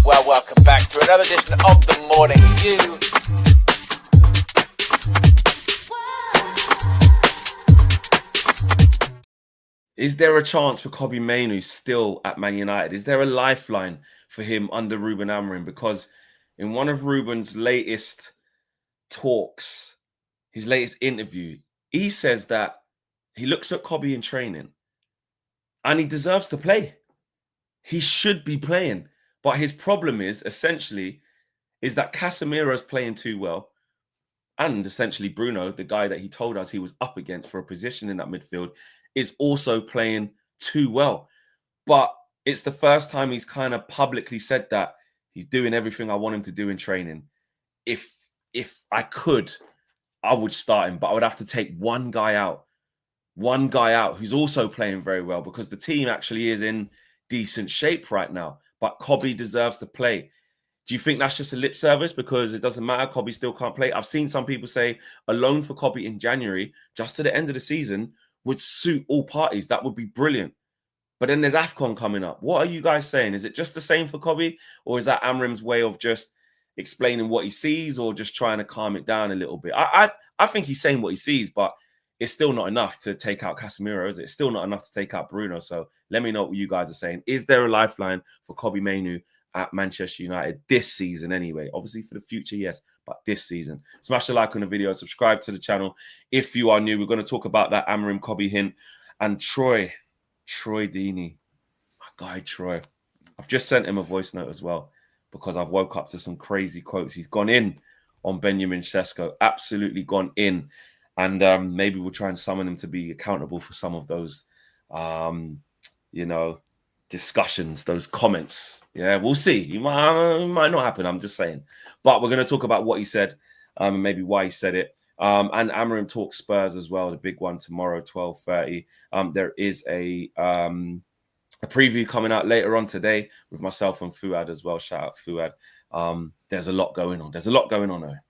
welcome back to another edition of the Morning View. Is there a chance for Kobbie Mainoo still at Man United? Is there a lifeline for him under Ruben Amorim? Because in one of Ruben's latest talks, his latest interview, he says that he looks at Kobbie in training and he deserves to play. He should be playing. But his problem is, essentially, is that Casemiro's playing too well. And essentially Bruno, the guy that he told us he was up against for a position in that midfield, is also playing too well. But it's the first time he's kind of publicly said that he's doing everything I want him to do in training. If I could, I would start him, but I would have to take one guy out who's also playing very well, because the team actually is in decent shape right now. But Kobbie deserves to play. Do you think that's just a lip service because it doesn't matter, Kobbie still can't play? I've seen some people say a loan for Kobbie in January, just to the end of the season, would suit all parties. That would be brilliant. But then there's AFCON coming up. What are you guys saying? Is it just the same for Kobbie? Or is that Amorim's way of just explaining what he sees, or just trying to calm it down a little bit? I think he's saying what he sees, but it's still not enough to take out Casemiro, is it? It's still not enough to take out Bruno. So let me know what you guys are saying. Is there a lifeline for Kobbie Mainoo at Manchester United this season anyway? Obviously for the future, yes, but this season. Smash a like on the video, subscribe to the channel if you are new. We're going to talk about that Amorim Kobbie hint. And Troy Deeney, my guy Troy. I've just sent him a voice note as well, because I've woke up to some crazy quotes. He's gone in on Benjamin Sesko, absolutely gone in. And maybe we'll try and summon him to be accountable for some of those, discussions, those comments. Yeah, we'll see. It might not happen, I'm just saying. But we're going to talk about what he said and maybe why he said it. And Amorim talks Spurs as well, the big one tomorrow, 12:30. There is a preview coming out later on today with myself and Fuad as well. Shout out Fuad. There's a lot going on. There's a lot going on there.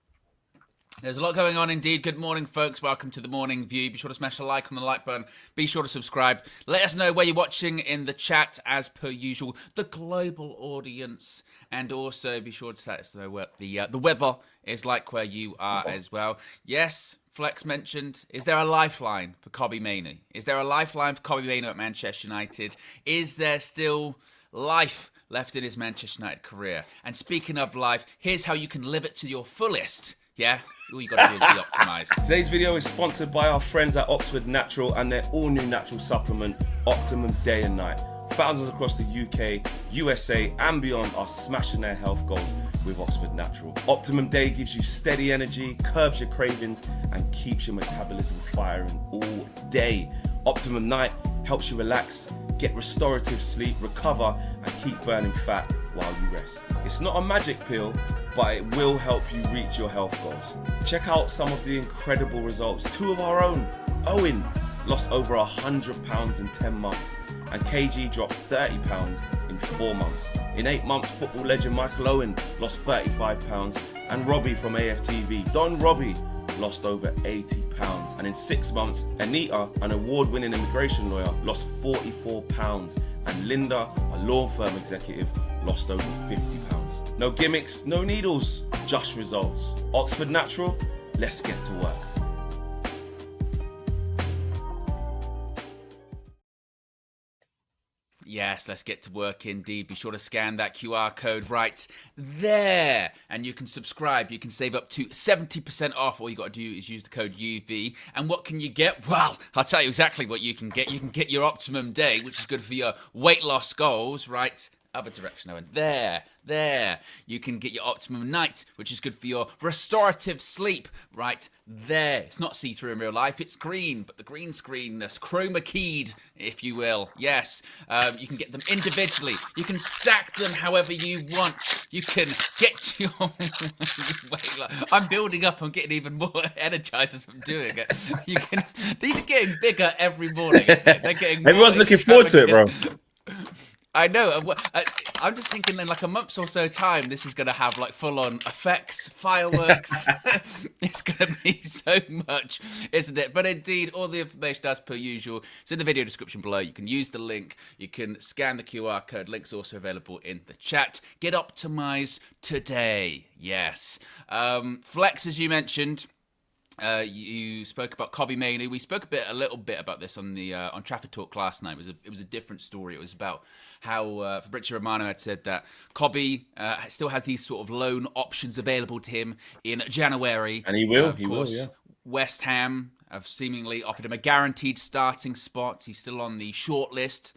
There's a lot going on indeed. Good morning, folks. Welcome to the Morning View. Be sure to smash a like on the like button. Be sure to subscribe. Let us know where you're watching in the chat, as per usual. The global audience. And also be sure to let us know what the weather is like where you are as well. Yes, Flex mentioned, is there a lifeline for Kobbie Mainoo? Is there a lifeline for Kobbie Mainoo at Manchester United? Is there still life left in his Manchester United career? And speaking of life, here's how you can live it to your fullest. Yeah, all you got to do is be optimised. Today's video is sponsored by our friends at Oxford Natural and their all-new natural supplement, Optimum Day and Night. Thousands across the UK, USA and beyond are smashing their health goals with Oxford Natural. Optimum Day gives you steady energy, curbs your cravings and keeps your metabolism firing all day. Optimum Night helps you relax, get restorative sleep, recover and keep burning fat while you rest. It's not a magic pill, but it will help you reach your health goals. Check out some of the incredible results. Two of our own, OWEN, lost over 100 pounds in 10 months, and KG dropped 30 pounds in 4 months. In 8 months, football legend Michael Owen lost 35 pounds, and Robbie from AFTV, Don Robbie, lost over 80 pounds. And in 6 months, Anita, an award-winning immigration lawyer, lost 44 pounds, and Linda, a law firm executive, lost over 50 pounds. No gimmicks, no needles, just results. Oxford Natural, let's get to work. Yes, let's get to work indeed. Be sure to scan that QR code right there. And you can subscribe. You can save up to 70% off. All you got to do is use the code UV. And what can you get? Well, I'll tell you exactly what you can get. You can get your Optimum Day, which is good for your weight loss goals, right? Other direction, Owen. There. You can get your Optimum Night, which is good for your restorative sleep, right there. It's not see-through in real life, it's green, but the green screen, chroma keyed, if you will. Yes, you can get them individually. You can stack them however you want. You can get your... I'm building up, I'm getting even more energized as I'm doing it. These are getting bigger every morning. They're getting Everyone's looking forward to it, bro. I know. I'm just thinking in like a month or so time, this is going to have like full on effects, fireworks. It's going to be so much, isn't it? But indeed, all the information as per usual is in the video description below. You can use the link. You can scan the QR code. Link's also available in the chat. Get optimized today. Yes. Flex, as you mentioned. You spoke about Mainoo. We spoke a little bit about this on the on Trafford Talk last night. It was a different story. It was about how Fabrizio Romano had said that still has these sort of loan options available to him in January, and he will. Of course, Yeah. West Ham have seemingly offered him a guaranteed starting spot. He's still on the shortlist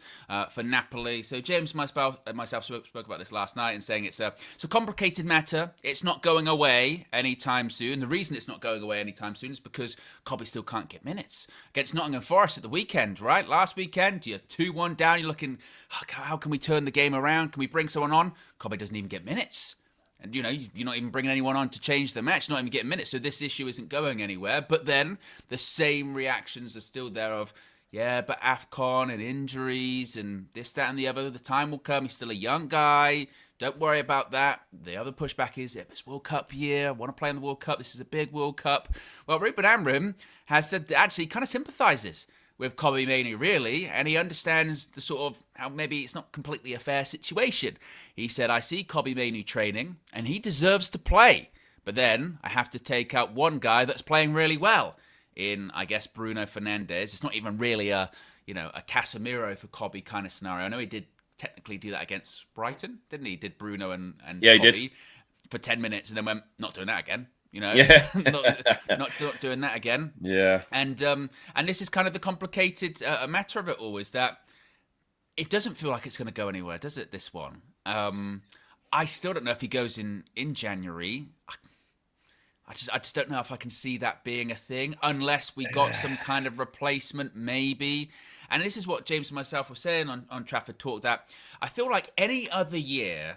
for Napoli. So James, myself spoke about this last night and saying it's a complicated matter. It's not going away anytime soon. The reason it's not going away anytime soon is because Cobby still can't get minutes against Nottingham Forest at the weekend, right? Last weekend, you're 2-1 down. You're looking, how can we turn the game around? Can we bring someone on? Cobby doesn't even get minutes. And, you're not even bringing anyone on to change the match, not even getting minutes. So this issue isn't going anywhere. But then the same reactions are still there of, yeah, but AFCON and injuries and this, that, and the other. The time will come. He's still a young guy. Don't worry about that. The other pushback is, it's World Cup year. I want to play in the World Cup. This is a big World Cup. Well, Ruben Amorim has said that actually he kind of sympathises with Mainoo, really, and he understands the sort of how maybe it's not completely a fair situation. He said, I see Mainoo training, and he deserves to play, but then I have to take out one guy that's playing really well in, I guess, Bruno Fernandes. It's not even really a Casemiro for Cobby kind of scenario. I know he did technically do that against Brighton, didn't he? Did Bruno and yeah, Cobby he did. For 10 minutes and then went, not doing that again. Yeah. not doing that again. Yeah. And this is kind of the complicated matter of it all, is that it doesn't feel like it's going to go anywhere, does it, this one? I still don't know if he goes in January. I just don't know if I can see that being a thing, unless we got some kind of replacement, maybe. And this is what James and myself were saying on Trafford Talk, that I feel like any other year,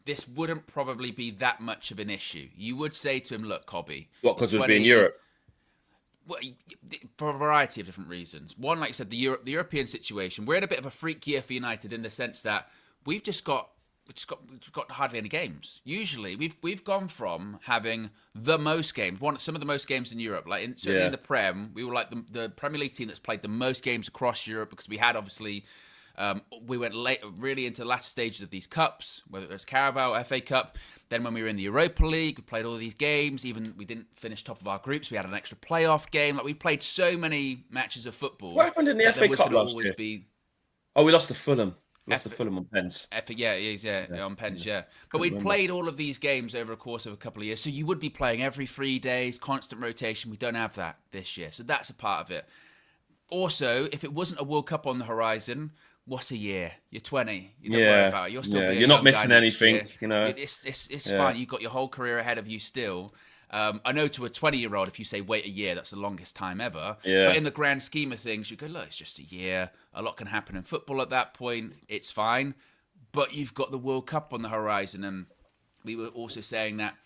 this wouldn't probably be that much of an issue. You would say to him, look, Cobby. What, because we'd be in Europe? Well, for a variety of different reasons. One, like you said, the European situation. We're in a bit of a freak year for United in the sense that we've got hardly any games. Usually, we've gone from having the most games, some of the most games in Europe. Like certainly in the Prem, we were like the Premier League team that's played the most games across Europe, because we had obviously. We went really into the latter stages of these cups, whether it was Carabao, FA Cup. Then when we were in the Europa League, we played all these games. Even we didn't finish top of our groups. We had an extra playoff game. Like, we played so many matches of football. What happened in the FA Cup last year? We lost to Fulham. Lost to Fulham on pens. On pens, yeah. But we'd played all of these games over a course of a couple of years. So you would be playing every 3 days, constant rotation. We don't have that this year. So that's a part of it. Also, if it wasn't a World Cup on the horizon, what's a year? You're 20. You don't worry about it. You're still you're not missing anything. It's fine. You've got your whole career ahead of you still. I know to a 20-year-old, if you say wait a year, that's the longest time ever. Yeah. But in the grand scheme of things, you go, look, it's just a year. A lot can happen in football at that point. It's fine. But you've got the World Cup on the horizon. And we were also saying that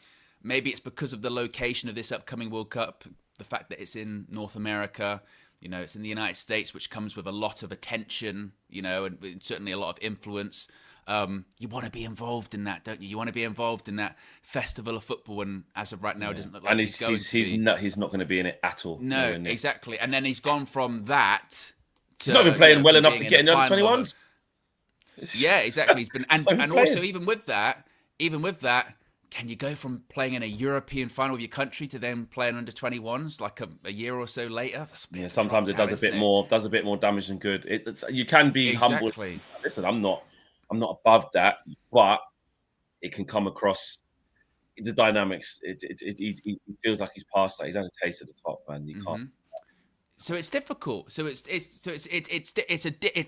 maybe it's because of the location of this upcoming World Cup, the fact that it's in North America. It's in the United States, which comes with a lot of attention, and certainly a lot of influence. You want to be involved in that, don't you? You want to be involved in that festival of football, and as of right now, it doesn't look like he's going to be. He's not going to be in it at all. No, exactly. And then he's gone from that to... He's not been playing well enough to get in the under 21s. Yeah, exactly. He's been... And also, even with that, can you go from playing in a European final with your country to then playing under 21s like a year or so later? That's a bit sometimes it does a bit more damage than good. You can be humble. Listen, I'm not above that, but it can come across the dynamics. It feels like he's past that. He's had a taste of the top, man. You can't. So it's difficult. It's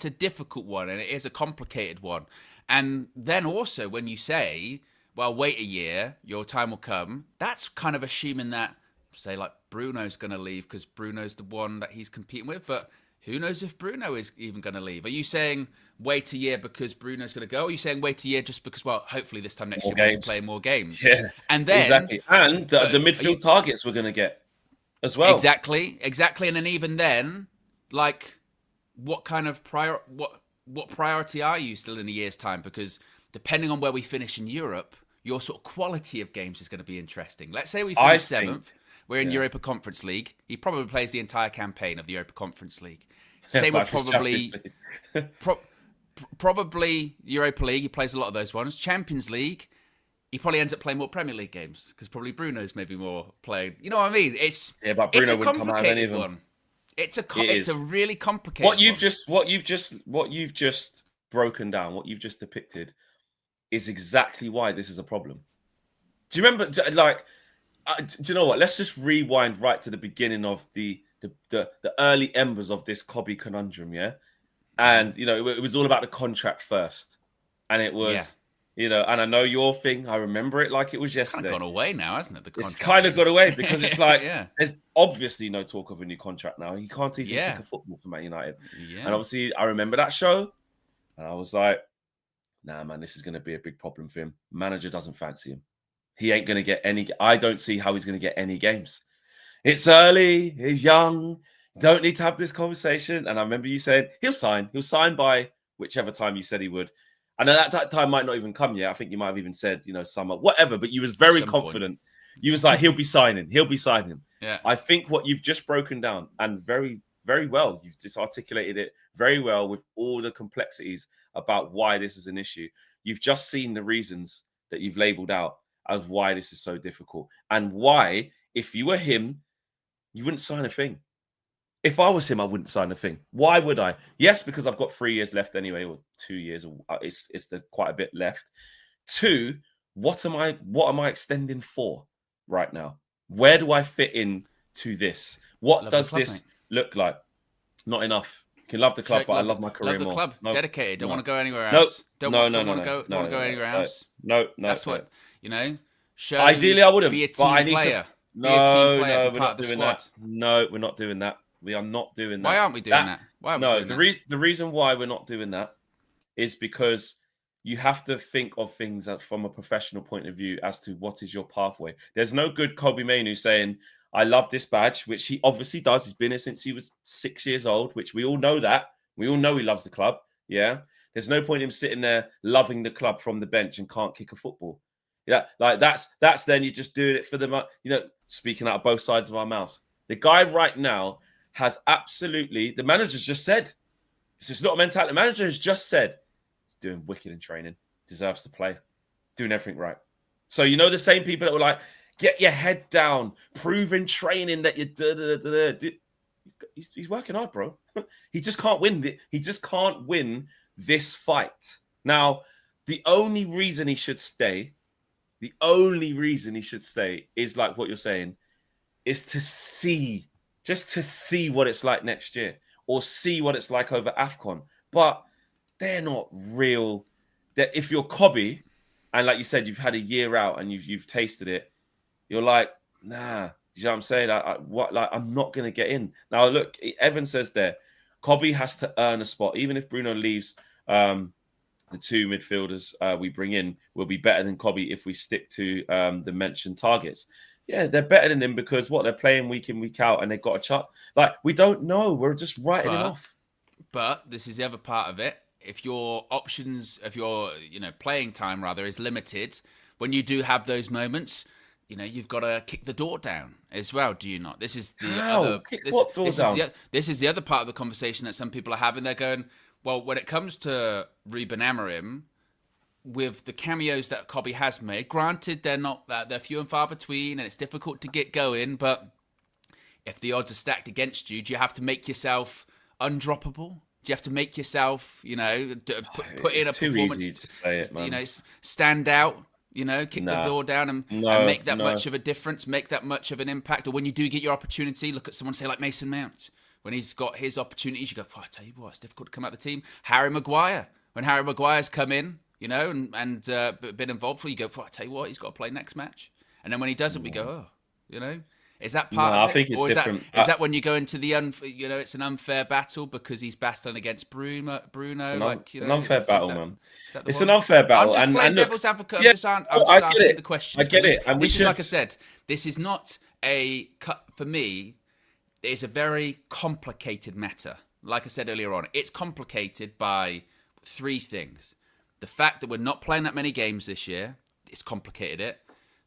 a difficult one, and it is a complicated one. And then also when you say, well, wait a year, your time will come, that's kind of assuming that, say, like, Bruno's going to leave because Bruno's the one that he's competing with. But who knows if Bruno is even going to leave? Are you saying wait a year because Bruno's going to go? Or are you saying wait a year just because, well, hopefully this time next year we'll be playing more games? Yeah, and then, exactly. And the midfield targets we're going to get as well. Exactly. And then even then, like, what kind of what priority are you still in a year's time? Because depending on where we finish in Europe, your sort of quality of games is going to be interesting. Let's say we finish 7th. We're in Europa Conference League. He probably plays the entire campaign of the Europa Conference League. Same with probably Europa League. He plays a lot of those ones. Champions League, he probably ends up playing more Premier League games because probably Bruno's maybe more played. You know what I mean? But Bruno wouldn't come out of any of them. One. It's a really complicated. What you've just broken down, what you've just depicted, is exactly why this is a problem. Do you remember? Do you know what? Let's just rewind right to the beginning of the early embers of this Cobby conundrum, yeah. And it was all about the contract first, and it was, and I know your thing. I remember it like it was yesterday. It's kind of gone away now, hasn't it? It's kind of gone away because it's like there's obviously no talk of a new contract now. He can't even kick a football for Man United, and obviously I remember that show, and I was like, nah, man, this is going to be a big problem for him. Manager doesn't fancy him. He ain't going to get any. I don't see how he's going to get any games. It's early. He's young. Don't need to have this conversation. And I remember you saying he'll sign. He'll sign by whichever time you said he would. And that time might not even come yet. I think you might have even said, summer, whatever. But you was very confident. You was like, he'll be signing. He'll be signing. Yeah. I think what you've just broken down, and very, very well, you've just articulated it very well with all the complexities about why this is an issue. You've just seen the reasons that you've labeled out as why this is so difficult, and why, if you were him, you wouldn't sign a thing. If I was him, I wouldn't sign a thing. Why would I? Yes, because I've got 3 years left anyway, or 2 years. It's there's quite a bit left. 2, what am I extending for right now? Where do I fit in to this? What does this look like? Not enough. You can love the club, but I love my career more. Love the club. Dedicated. Don't want to go anywhere else. Don't want to go anywhere else. No. That's what. Show ideally I wouldn't. Be a team player. No, we're not doing that. No, we're not doing that. We are not doing that. Why aren't we doing that? The reason why we're not doing that is because you have to think of things from a professional point of view as to what is your pathway. There's no good Kobbie Mainoo saying, I love this badge, which he obviously does. He's been here since he was 6 years old, which we all know that. We all know he loves the club. Yeah. There's no point in him sitting there loving the club from the bench and can't kick a football. Yeah, like that's then you're just doing it for the, speaking out of both sides of our mouths. The guy right now has absolutely, the manager's just said, it's not a mentality. The manager has just said, doing wicked in training, deserves to play, doing everything right. So, the same people that were like, get your head down, prove in training that you're he's working hard, bro. He just can't win. He just can't win this fight. Now, the only reason he should stay is like what you're saying, is to see what it's like next year, or see what it's like over AFCON. But they're not real. If you're Cobby, and like you said, you've had a year out and you've tasted it, you're like, nah. You know what I'm saying? I'm not going to get in. Now, look, Evan says there, Cobby has to earn a spot. Even if Bruno leaves, the 2 midfielders we bring in will be better than Cobby if we stick to the mentioned targets. Yeah, they're better than him because they're playing week in, week out, and they've got a chart. Like, we don't know. We're just writing it off. But this is the other part of it. If your playing time rather is limited, when you do have those moments, you've got to kick the door down as well, do you not? This is the other. This is the other part of the conversation that some people are having. They're going, well, when it comes to Ruben Amorim, with the cameos that Cobby has made, granted they're few and far between, and it's difficult to get going. But if the odds are stacked against you, do you have to make yourself undroppable? Do you have to make yourself, put in a performance? Easy to say it, man. Stand out. Kick the door down and make that much of a difference, make that much of an impact. Or when you do get your opportunity, look at someone, say, like Mason Mount. When he's got his opportunities, you go, I tell you what, it's difficult to come out of the team. Harry Maguire. When Harry Maguire's come in, and been involved for, you go, I tell you what, he's got to play next match. And then when he doesn't, we go, is that part of it? I think it's different. Is that when you go into the, it's an unfair battle because he's battling against Bruno? It's an unfair battle, man. It's an unfair battle. I'm just playing devil's advocate. I'm just asking the question. I get it. And this is, like I said, this is not a cut for me. It's a very complicated matter. Like I said earlier on, it's complicated by three things. The fact that we're not playing that many games this year, it's complicated it.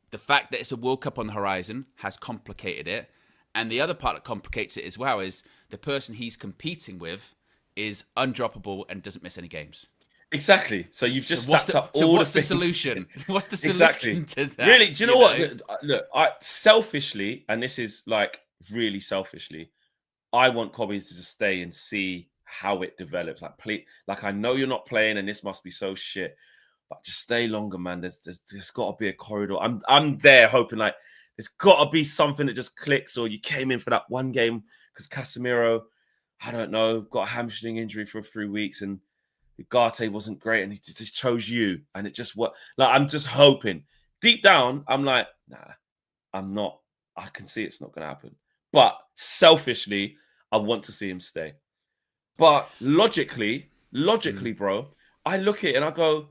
The fact that it's a World Cup on the horizon has complicated it. And the other part that complicates it as well is the person he's competing with is undroppable and doesn't miss any games. Exactly. So you've just stacked up all so what's the the solution? What's the Exactly. solution to that? Really, do you know what? Look, selfishly, and this is like really selfishly, I want Kobe to just stay and see how it develops. Like I know you're not playing, and this must be so shit, but just stay longer, man. There's got to be a corridor. I'm there hoping like there's got to be something that just clicks, or you came in for that one game because Casemiro, I don't know, got a hamstring injury for 3 weeks, and Ugarte wasn't great, and he just chose you, and it just what like I'm just hoping. Deep down, I'm like, nah, I'm not. I can see it's not going to happen. But selfishly, I want to see him stay. But logically, bro, I look at it and I go,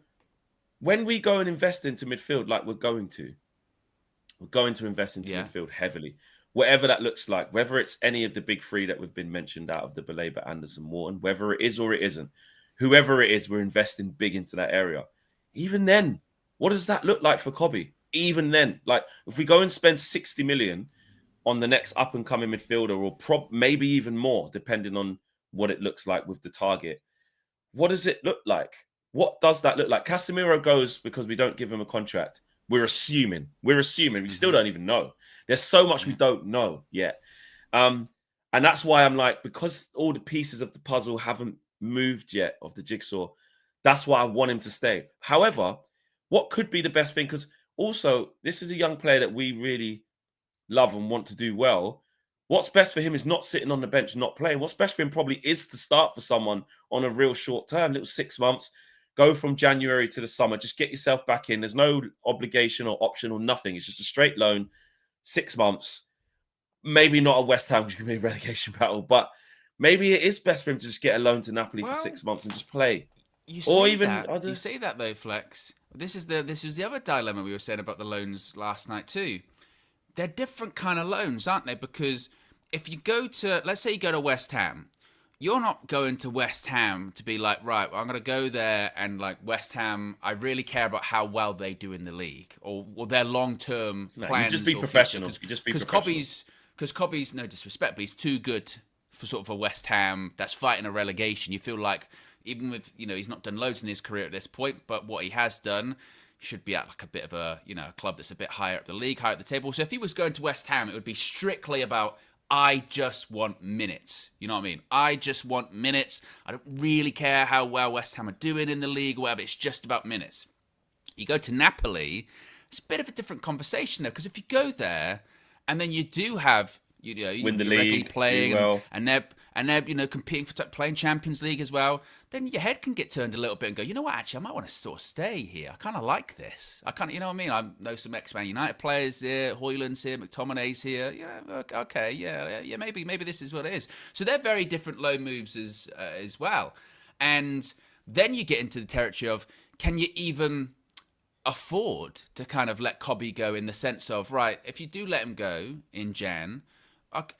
when we go and invest into midfield, like we're going to invest into midfield heavily, whatever that looks like, whether it's any of the big three that we've been mentioned out of the Baleba, Anderson, Morton, whether it is or it isn't, whoever it is, we're investing big into that area. Even then, what does that look like for Kobe? Even then, like if we go and spend 60 million on the next up and coming midfielder, or maybe even more, depending on what it looks like with the target, what does it look like? What does that look like? Casemiro goes because we don't give him a contract. We're assuming. We still don't even know. There's so much we don't know yet. And that's why I'm like, because all the pieces of the puzzle haven't moved yet of the jigsaw, that's why I want him to stay. However, what could be the best thing? Because also, this is a young player that we really love and want to do well. What's best for him is not sitting on the bench, not playing. What's best for him probably is to start for someone on a real short term, little 6 months, go from January to the summer, just get yourself back in. There's no obligation or option or nothing. It's just a straight loan, 6 months. Maybe not a West Ham, which could be a relegation battle, but maybe it is best for him to just get a loan to Napoli for 6 months and just play. You say that though, Flex. This is the other dilemma we were saying about the loans last night too. They're different kind of loans, aren't they? Because if you go to, let's say you go to West Ham, you're not going to West Ham to be like, right, well, I'm going to go there and like West Ham, I really care about how well they do in the league or their long-term plans. You just be professional. Because Kobe's, no disrespect, but he's too good for sort of a West Ham that's fighting a relegation. You feel like even with, he's not done loads in his career at this point, but what he has done should be at like a bit of a, a club that's a bit higher up the league, higher up the table. So if he was going to West Ham, it would be strictly about, I just want minutes. You know what I mean? I just want minutes. I don't really care how well West Ham are doing in the league or whatever. It's just about minutes. You go to Napoli, it's a bit of a different conversation though, because if you go there and then you do have, win the league, playing, well. and they're competing for playing Champions League as well, then your head can get turned a little bit and go, you know what, actually, I might want to sort of stay here. I kind of like this. I kind of, you know what I mean? I know some ex-Man United players here, Hoyland's here, McTominay's here. Okay, yeah, maybe this is what it is. So they're very different low moves as well. And then you get into the territory of, can you even afford to kind of let Kobe go in the sense of, right, if you do let him go in Jan,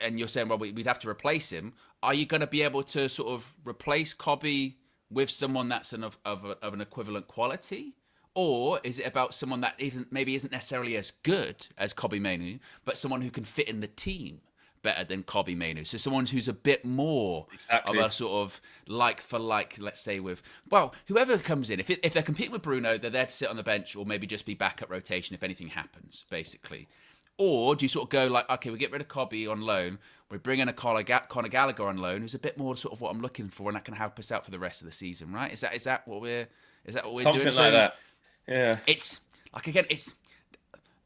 and you're saying, well, we'd have to replace him. Are you going to be able to sort of replace Kobe with someone that's of an equivalent quality? Or is it about someone that isn't necessarily as good as Kobe Mainoo, but someone who can fit in the team better than Kobe Mainoo? So someone who's a bit more of a sort of like for like, let's say with, well, whoever comes in. If they're competing with Bruno, they're there to sit on the bench or maybe just be backup rotation if anything happens, basically. Or do you sort of go like, okay, we get rid of Kobe on loan, we bring in a Conor Gallagher on loan, who's a bit more sort of what I'm looking for, and that can help us out for the rest of the season, right? Is that what we're Something doing? Something like that. Yeah. It's like, again,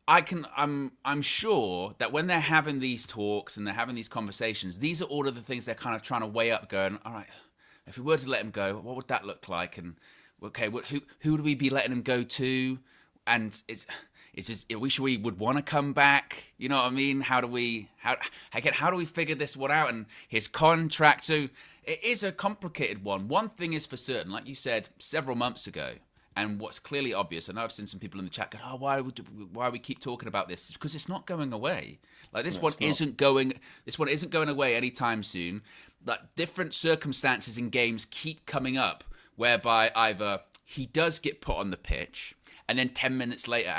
I'm sure that when they're having these talks and they're having these conversations, these are all of the things they're kind of trying to weigh up, going, all right, if we were to let him go, what would that look like? And okay, who would we be letting him go to? And we would want to come back. You know what I mean? How do we figure this one out? And his contract. So it is a complicated one. One thing is for certain, like you said several months ago, and what's clearly obvious. I know I've seen some people in the chat go, "Oh, why we keep talking about this?" It's because it's not going away. Like this one isn't going away anytime soon. Like different circumstances in games keep coming up whereby either he does get put on the pitch, and then 10 minutes later,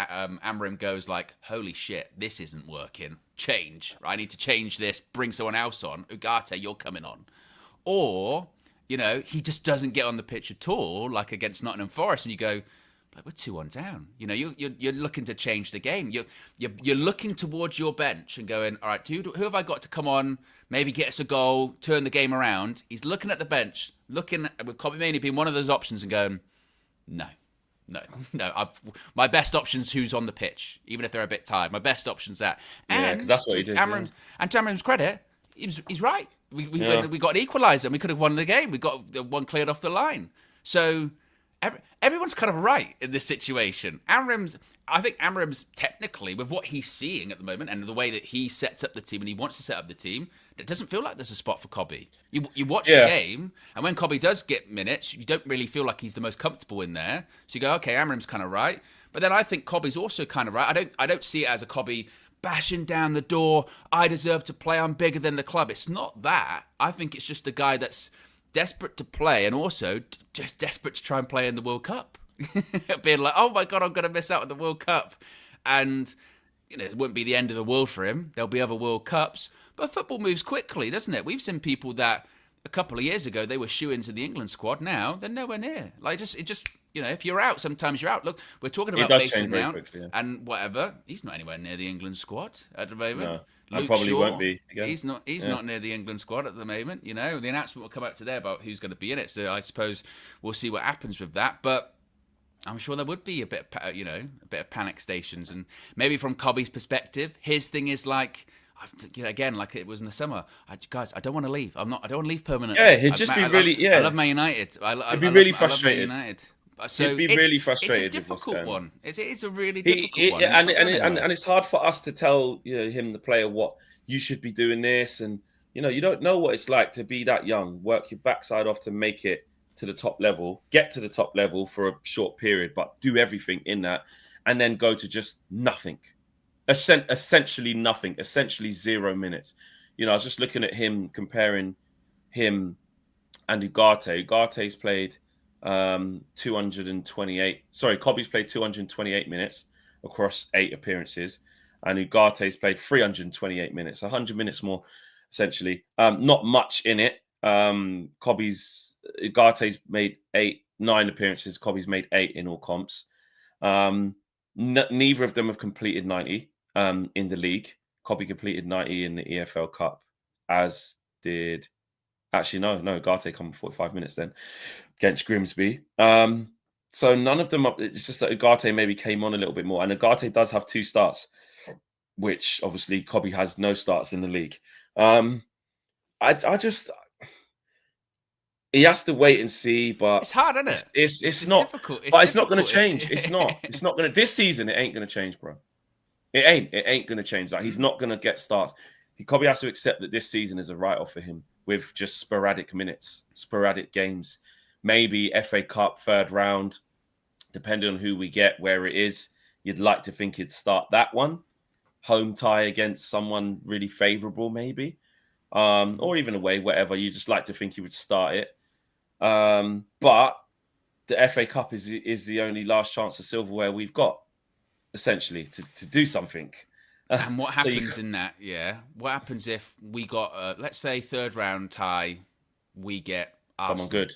Amorim goes like, holy shit, this isn't working. Change. I need to change this. Bring someone else on. Ugarte, you're coming on. Or, you know, he just doesn't get on the pitch at all, like against Nottingham Forest, and you go, but we're 2-1 down. You know, you're looking to change the game. You're looking towards your bench and going, all right, who have I got to come on, maybe get us a goal, turn the game around? He's looking at the bench, looking at, with Kobbie Mainoo being one of those options and going, no. My best option's who's on the pitch, even if they're a bit tired. My best option's that. And that's what he did. And to Amorim's credit, he's right. We got an equaliser and we could have won the game. We got one cleared off the line. So everyone's kind of right in this situation. I think Amorim's technically, with what he's seeing at the moment and the way that he sets up the team and he wants to set up the team, it doesn't feel like there's a spot for Kobbie. You watch the game, and when Kobbie does get minutes, you don't really feel like he's the most comfortable in there. So you go, okay, Amorim's kind of right. But then I think Kobbie's also kind of right. I don't see it as a Kobbie bashing down the door, I deserve to play, I'm bigger than the club. It's not that. I think it's just a guy that's desperate to play and also just desperate to try and play in the World Cup. Being like, oh my God, I'm going to miss out on the World Cup. And, you know, it wouldn't be the end of the world for him. There'll be other World Cups. But football moves quickly, doesn't it? We've seen people that a couple of years ago, they were shoo-ins in the England squad. Now, they're nowhere near. Like, it just, you know, if you're out, sometimes you're out. Look, we're talking about Mason Mount and whatever. He's not anywhere near the England squad at the moment. No, Luke probably Shaw, won't be. Again. He's not near the England squad at the moment. You know, the announcement will come out today about who's going to be in it. So I suppose we'll see what happens with that. But I'm sure there would be a bit of panic stations. And maybe from Kobbie's perspective, his thing is like, you know, again, like it was in the summer. Guys, I don't want to leave. I don't want to leave permanently. Yeah, he'd just be really. I love Man United. He'd be really frustrated. I love Man United. So he'd be really frustrated. It's a difficult one. It is a really difficult one. And it's hard for us to tell him, the player, what you should be doing this, and you don't know what it's like to be that young, work your backside off to make it to the top level, get to the top level for a short period, but do everything in that, and then go to just nothing. Essentially nothing, essentially 0 minutes. I was just looking at him, comparing him and Ugarte. Ugarte's played 228. Sorry, Kobbie's played 228 minutes across 8 appearances, and Ugarte's played 328 minutes, 100 minutes more, essentially. Not much in it. Ugarte's made 9 appearances. Kobbie's made 8 in all comps. Neither of them have completed 90 in the league. Kobbie completed 90 in the EFL Cup, as did... Actually, no, Ugarte come 45 minutes then against Grimsby. So none of them... It's just that Ugarte maybe came on a little bit more. And Ugarte does have 2 starts, which obviously Kobbie has no starts in the league. I just... He has to wait and see, but it's hard, isn't it? It's not difficult. It's not going to change. It's not. It's not going to. This season, it ain't going to change, bro. It ain't going to change. Like, he's not going to get starts. He probably has to accept that this season is a write-off for him with just sporadic minutes, sporadic games. Maybe FA Cup 3rd round, depending on who we get, where it is. You'd like to think he'd start that one. Home tie against someone really favourable, maybe. Or even away, whatever. You just like to think he would start it. But the FA Cup is the only last chance of silverware we've got, essentially, to do something. And what happens in that? Yeah, what happens if we got, let's say, 3rd round tie? We get Arsenal. Someone good.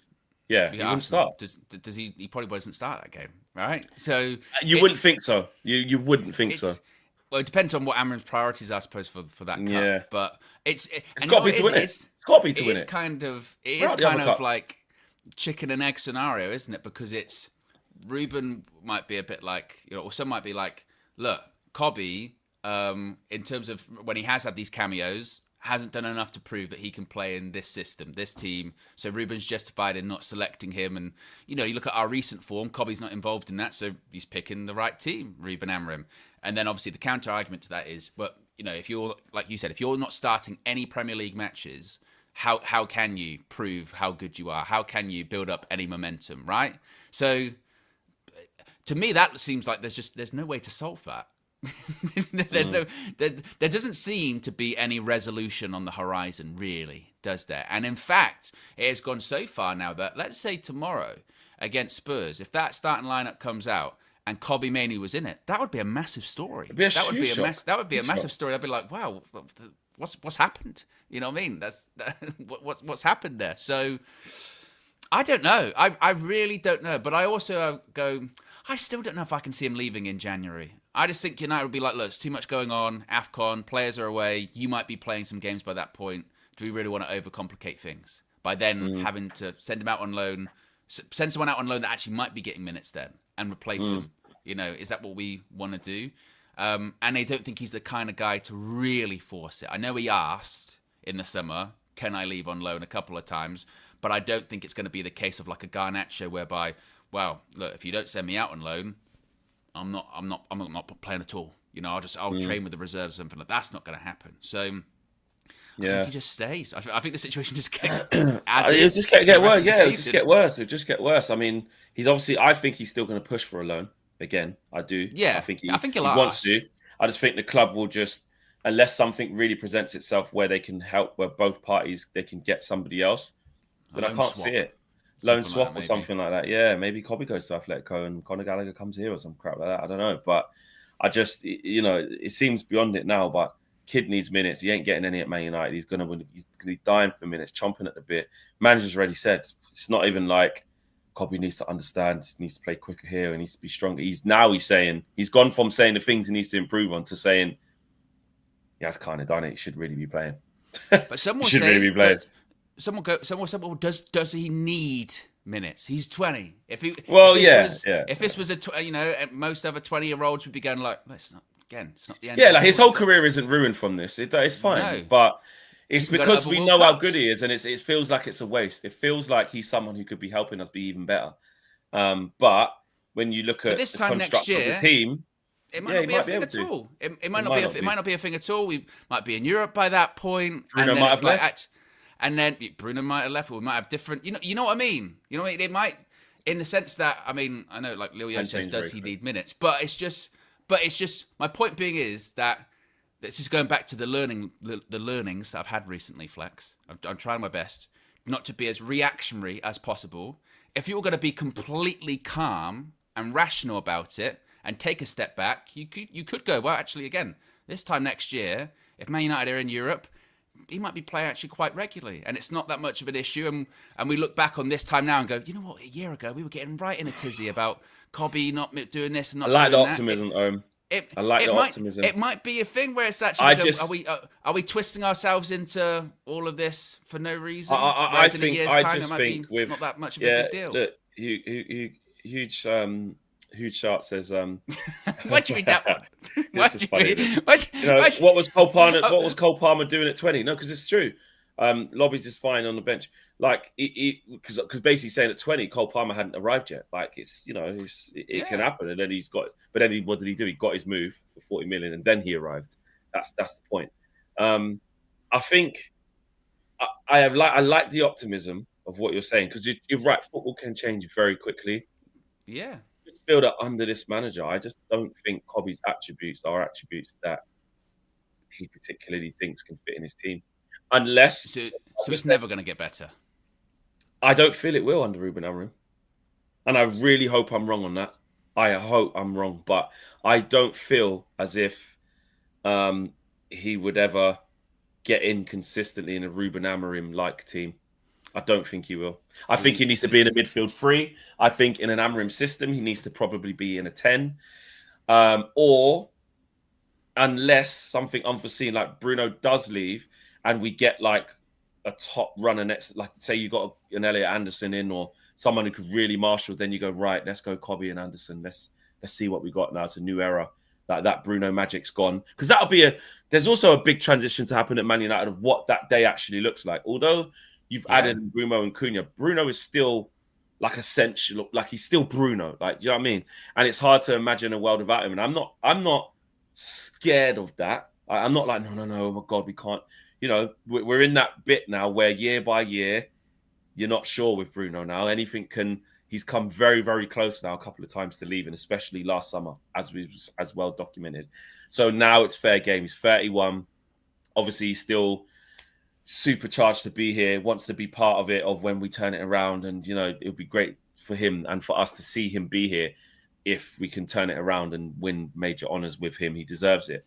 Yeah, he wouldn't start. Does he? He probably doesn't start that game, right? So you wouldn't think so. You wouldn't think so. Well, it depends on what Amorim's priorities are, I suppose, for that cup. Yeah. But it's got to be to win it. It's got to be to win it. It is kind of like chicken and egg scenario, isn't it? Because it's Ruben might be a bit like, or some might be like, look, Kobbie, in terms of when he has had these cameos, hasn't done enough to prove that he can play in this system, this team. So Ruben's justified in not selecting him. And, you look at our recent form, Kobbie's not involved in that. So he's picking the right team, Ruben Amorim. And then obviously the counter argument to that is, but, if you're, like you said, if you're not starting any Premier League matches, how can you prove how good you are? How can you build up any momentum, right? So to me, that seems like there's no way to solve that. There's no, there doesn't seem to be any resolution on the horizon, really, does there? And in fact, it has gone so far now that, let's say tomorrow against Spurs, if that starting lineup comes out and Kobbie Mainoo was in it, that would be a massive story. That would be a massive story. I'd be like, wow, what's happened? You know what I mean? What's happened there? So I don't know. I really don't know. But I also go, I still don't know if I can see him leaving in January. I just think United would be like, look, there's too much going on. AFCON, players are away. You might be playing some games by that point. Do we really want to overcomplicate things by then having to send him out on loan, send someone out on loan that actually might be getting minutes then and replace him? You know, is that what we want to do? And I don't think he's the kind of guy to really force it. I know he asked in the summer, can I leave on loan a couple of times? But I don't think it's going to be the case of like a Garnacho whereby, well, look, if you don't send me out on loan, I'm not playing at all. You know, I'll train with the reserves or something like that. That's not going to happen. So I think he just stays. I think the situation just gets it just get worse. Yeah, it'll just get worse. It'll just get worse. I mean, I think he's still going to push for a loan again. I do. Yeah, I think he he'll wants to. I just think the club will just, unless something really presents itself where they can help, where both parties they can get somebody else. But I can't see it. Loan swap or something like that. Yeah, maybe Kobbie goes to Atletico and Conor Gallagher comes here or some crap like that. I don't know. But I just, you know, it seems beyond it now. But kid needs minutes. He ain't getting any at Man United. He's gonna be dying for minutes, chomping at the bit. Manager's already said it's not even like Kobbie needs to understand, needs to play quicker here, and needs to be stronger. He's saying he's gone from saying the things he needs to improve on to saying, yeah, it's kind of done it. He should really be playing. But someone should really be playing. Someone said, well, does he need minutes? He's 20. If this was most other 20-year-olds would be going like, it's not the end. Yeah, like his whole career isn't ruined from this. It's fine, No. But it's because we know how good he is, and it feels like it's a waste. It feels like he's someone who could be helping us be even better. But when you look at this the time construct next year, of the team, it might not be a thing at all. It might not be a thing at all. We might be in Europe by that point. Bruno might have left. And then Bruno might have left, or we might have different. You know what I mean? You know what I mean? It might, in the sense that, I mean, I know, like Leo says, does he need minutes? But it's just. My point being is that this is going back to the learnings that I've had recently. Flex. I'm trying my best not to be as reactionary as possible. If you were going to be completely calm and rational about it and take a step back, you could go, well, actually, again, this time next year, if Man United are in Europe, he might be playing actually quite regularly, and it's not that much of an issue. And we look back on this time now and go, you know what? A year ago, we were getting right in a tizzy about Kobbie not doing this and not doing that. I like the optimism, Owen. I like the optimism. It might be a thing where it's actually, are we twisting ourselves into all of this for no reason? I just think with not that much of a big deal. Look, huge shot says Why'd you read that one? This is funny. What was Cole Palmer doing at 20? No, because it's true. Lobbies is fine on the bench. Like because basically saying at 20, Cole Palmer hadn't arrived yet. Like it can happen. And then what did he do? He got his move for 40 million and then he arrived. That's the point. I think I like the optimism of what you're saying, because you're right. Football can change very quickly. Yeah. I just feel that under this manager, I just don't think Kobbie's attributes are attributes that he particularly thinks can fit in his team. Unless... So it's never going to get better? I don't feel it will under Ruben Amorim. And I really hope I'm wrong on that. I hope I'm wrong. But I don't feel as if he would ever get in consistently in a Ruben Amorim-like team. I don't think he will. I think he needs to be in a midfield 3. I think in an Amorim system, he needs to probably be in a 10. Or unless something unforeseen like Bruno does leave and we get like a top runner next, like say you got an Elliot Anderson in or someone who could really marshal, then you go, right, let's go Kobbie and Anderson. Let's see what we got now. It's a new era. That Bruno magic's gone. Because there's also a big transition to happen at Man United of what that day actually looks like. Although you've added Bruno and Cunha, Bruno is still like essential, like he's still Bruno. Like, do you know what I mean? And it's hard to imagine a world without him. And I'm not scared of that. I'm not like, no, oh my God, we can't. You know, we're in that bit now where year by year, you're not sure with Bruno now. Anything can he's come very, very close now a couple of times to leaving, especially last summer, as well documented. So now it's fair game. He's 31. Obviously, he's still supercharged to be here, wants to be part of it, of when we turn it around. And, you know, it would be great for him and for us to see him be here if we can turn it around and win major honours with him. He deserves it.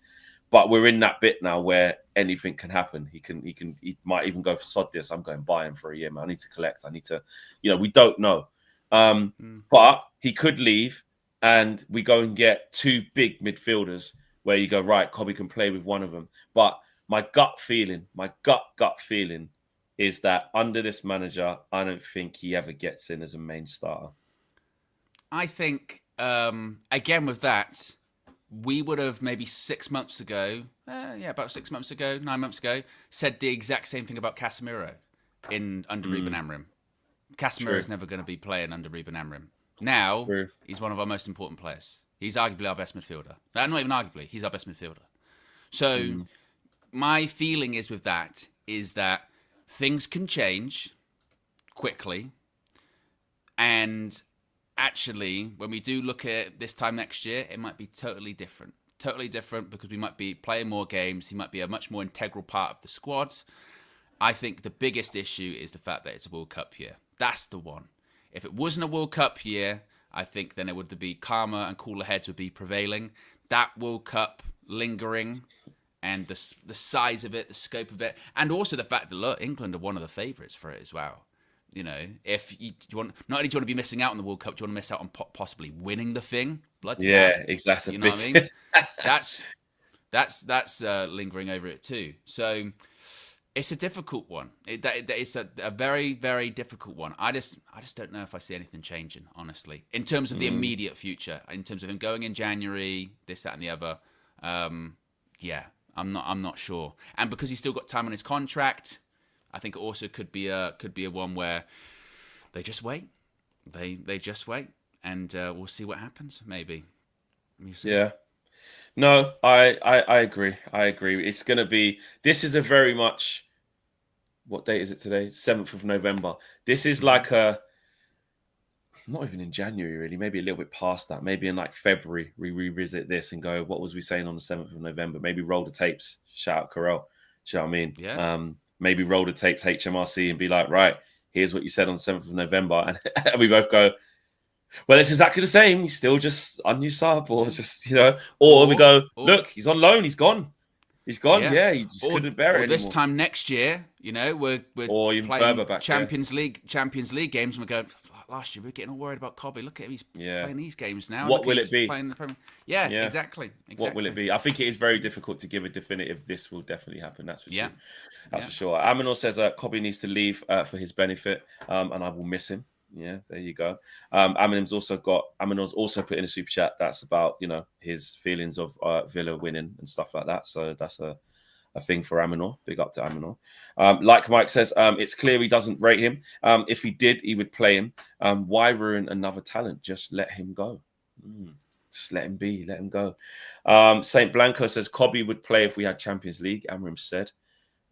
But we're in that bit now where anything can happen. He might even go for sod this. I'm going buy him for a year, man. I need to collect. I need to, you know, we don't know. But he could leave and we go and get two big midfielders where you go, right, Kobbie can play with one of them. But my gut feeling is that under this manager, I don't think he ever gets in as a main starter. I think, again, with that, we would have maybe 6 months ago, about 6 months ago, 9 months ago, said the exact same thing about Casemiro under Ruben Amorim. Casemiro is never going to be playing under Ruben Amorim. Now, he's one of our most important players. He's arguably our best midfielder. Not even arguably, he's our best midfielder. So my feeling is with that is that things can change quickly. And actually, when we do look at this time next year, it might be totally different. Totally different because we might be playing more games. He might be a much more integral part of the squad. I think the biggest issue is the fact that it's a World Cup year. That's the one. If it wasn't a World Cup year, I think then it would be calmer and cooler heads would be prevailing. That World Cup lingering and the size of it, the scope of it, and also the fact that, look, England are one of the favourites for it as well. You know, if you want, not only do you want to be missing out on the World Cup, do you want to miss out on possibly winning the thing? Bloody hell. Exactly. You know what I mean? That's lingering over it too. So it's a difficult one. It's a very, very difficult one. I just don't know if I see anything changing, honestly, in terms of the immediate future, in terms of him going in January, this, that, and the other. I'm not sure. And because he's still got time on his contract, I think it also could be a one where they just wait. They just wait, and we'll see what happens. Maybe. Yeah. No, I agree. I agree. It's going to be. This is a very much. What date is it today? 7th of November. This is like a. Not even in January, really. Maybe a little bit past that. Maybe in like February, we revisit this and go, what was we saying on the 7th of November? Maybe roll the tapes. Shout out Carell. Do you know what I mean? Yeah. Maybe roll the tapes HMRC and be like, right, here's what you said on the 7th of November. And we both go, well, it's exactly the same. He's still just unused sub or just, you know, or we go, look, he's on loan. He's gone. He's gone. Yeah, he just couldn't bear it anymore. This time next year, you know, we're or even playing further back, Champions League games and we're going, last year we were getting all worried about Kobbie. Look at him, he's playing these games now. What will it be? Yeah, exactly. What will it be? I think it is very difficult to give a definitive this will definitely happen. That's for sure. That's for sure. Aminor says Kobbie needs to leave for his benefit, and I will miss him. Yeah, there you go. Aminor's also put in a super chat that's about, you know, his feelings of Villa winning and stuff like that. So that's a thing for Aminor. Big up to Aminor. Like Mike says, it's clear he doesn't rate him. If he did, he would play him. Why ruin another talent? Just let him go. Just let him be. Let him go. Saint Blanco says Kobbie would play if we had Champions League. Amorim said.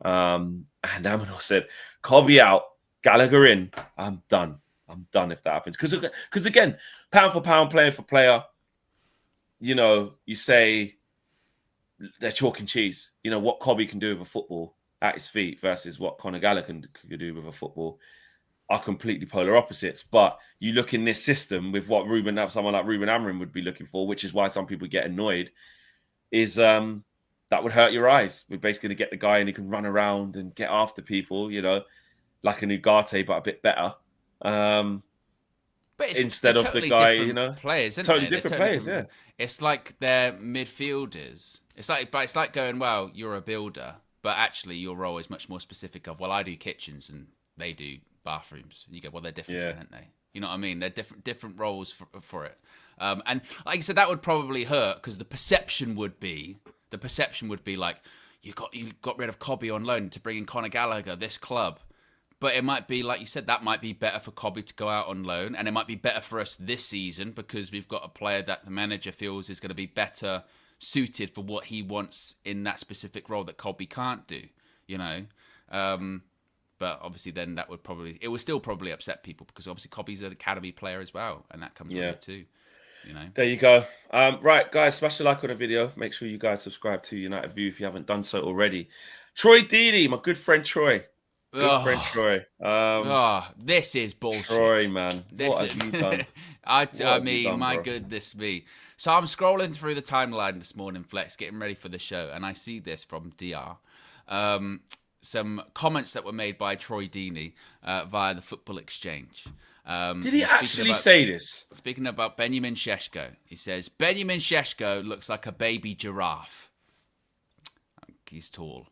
And Aminor said, Kobbie out, Gallagher in. I'm done. I'm done if that happens. Because again, pound for pound, player for player, you know, you say they're chalk and cheese. You know, what Kobbie can do with a football at his feet versus what Conor Gallagher can do with a football are completely polar opposites. But you look in this system with what someone like Ruben Amorim would be looking for, which is why some people get annoyed, is that would hurt your eyes. We're basically going to get the guy and he can run around and get after people, you know, like an Ugarte, but a bit better. But instead of totally the guy, you know, players, isn't totally they? different players. Yeah, it's like they're midfielders. It's like going, well, you're a builder, but actually your role is much more specific. Of well, I do kitchens and they do bathrooms. And you go, well, they're different, aren't they? You know what I mean? They're different roles for it. And like I said, that would probably hurt because the perception would be like you got rid of Kobbie on loan to bring in Conor Gallagher, this club. But it might be, like you said, that might be better for Kobbie to go out on loan. And it might be better for us this season because we've got a player that the manager feels is going to be better suited for what he wants in that specific role that Kobbie can't do, you know. But obviously, then it would still probably upset people because obviously Cobby's an academy player as well, and that comes with it too. You know. There you go. Right, guys, smash the like on the video. Make sure you guys subscribe to United View if you haven't done so already. Troy Deeney, my good friend Troy. Good friend Troy. This is bullshit. Troy, man. What have you done? I mean, my goodness me. So I'm scrolling through the timeline this morning, Flex, getting ready for the show, and I see this from DR. Some comments that were made by Troy Deeney via the Football Exchange. Did he actually say this? Speaking about Benjamin Sesko, he says, Benjamin Sesko looks like a baby giraffe. He's tall.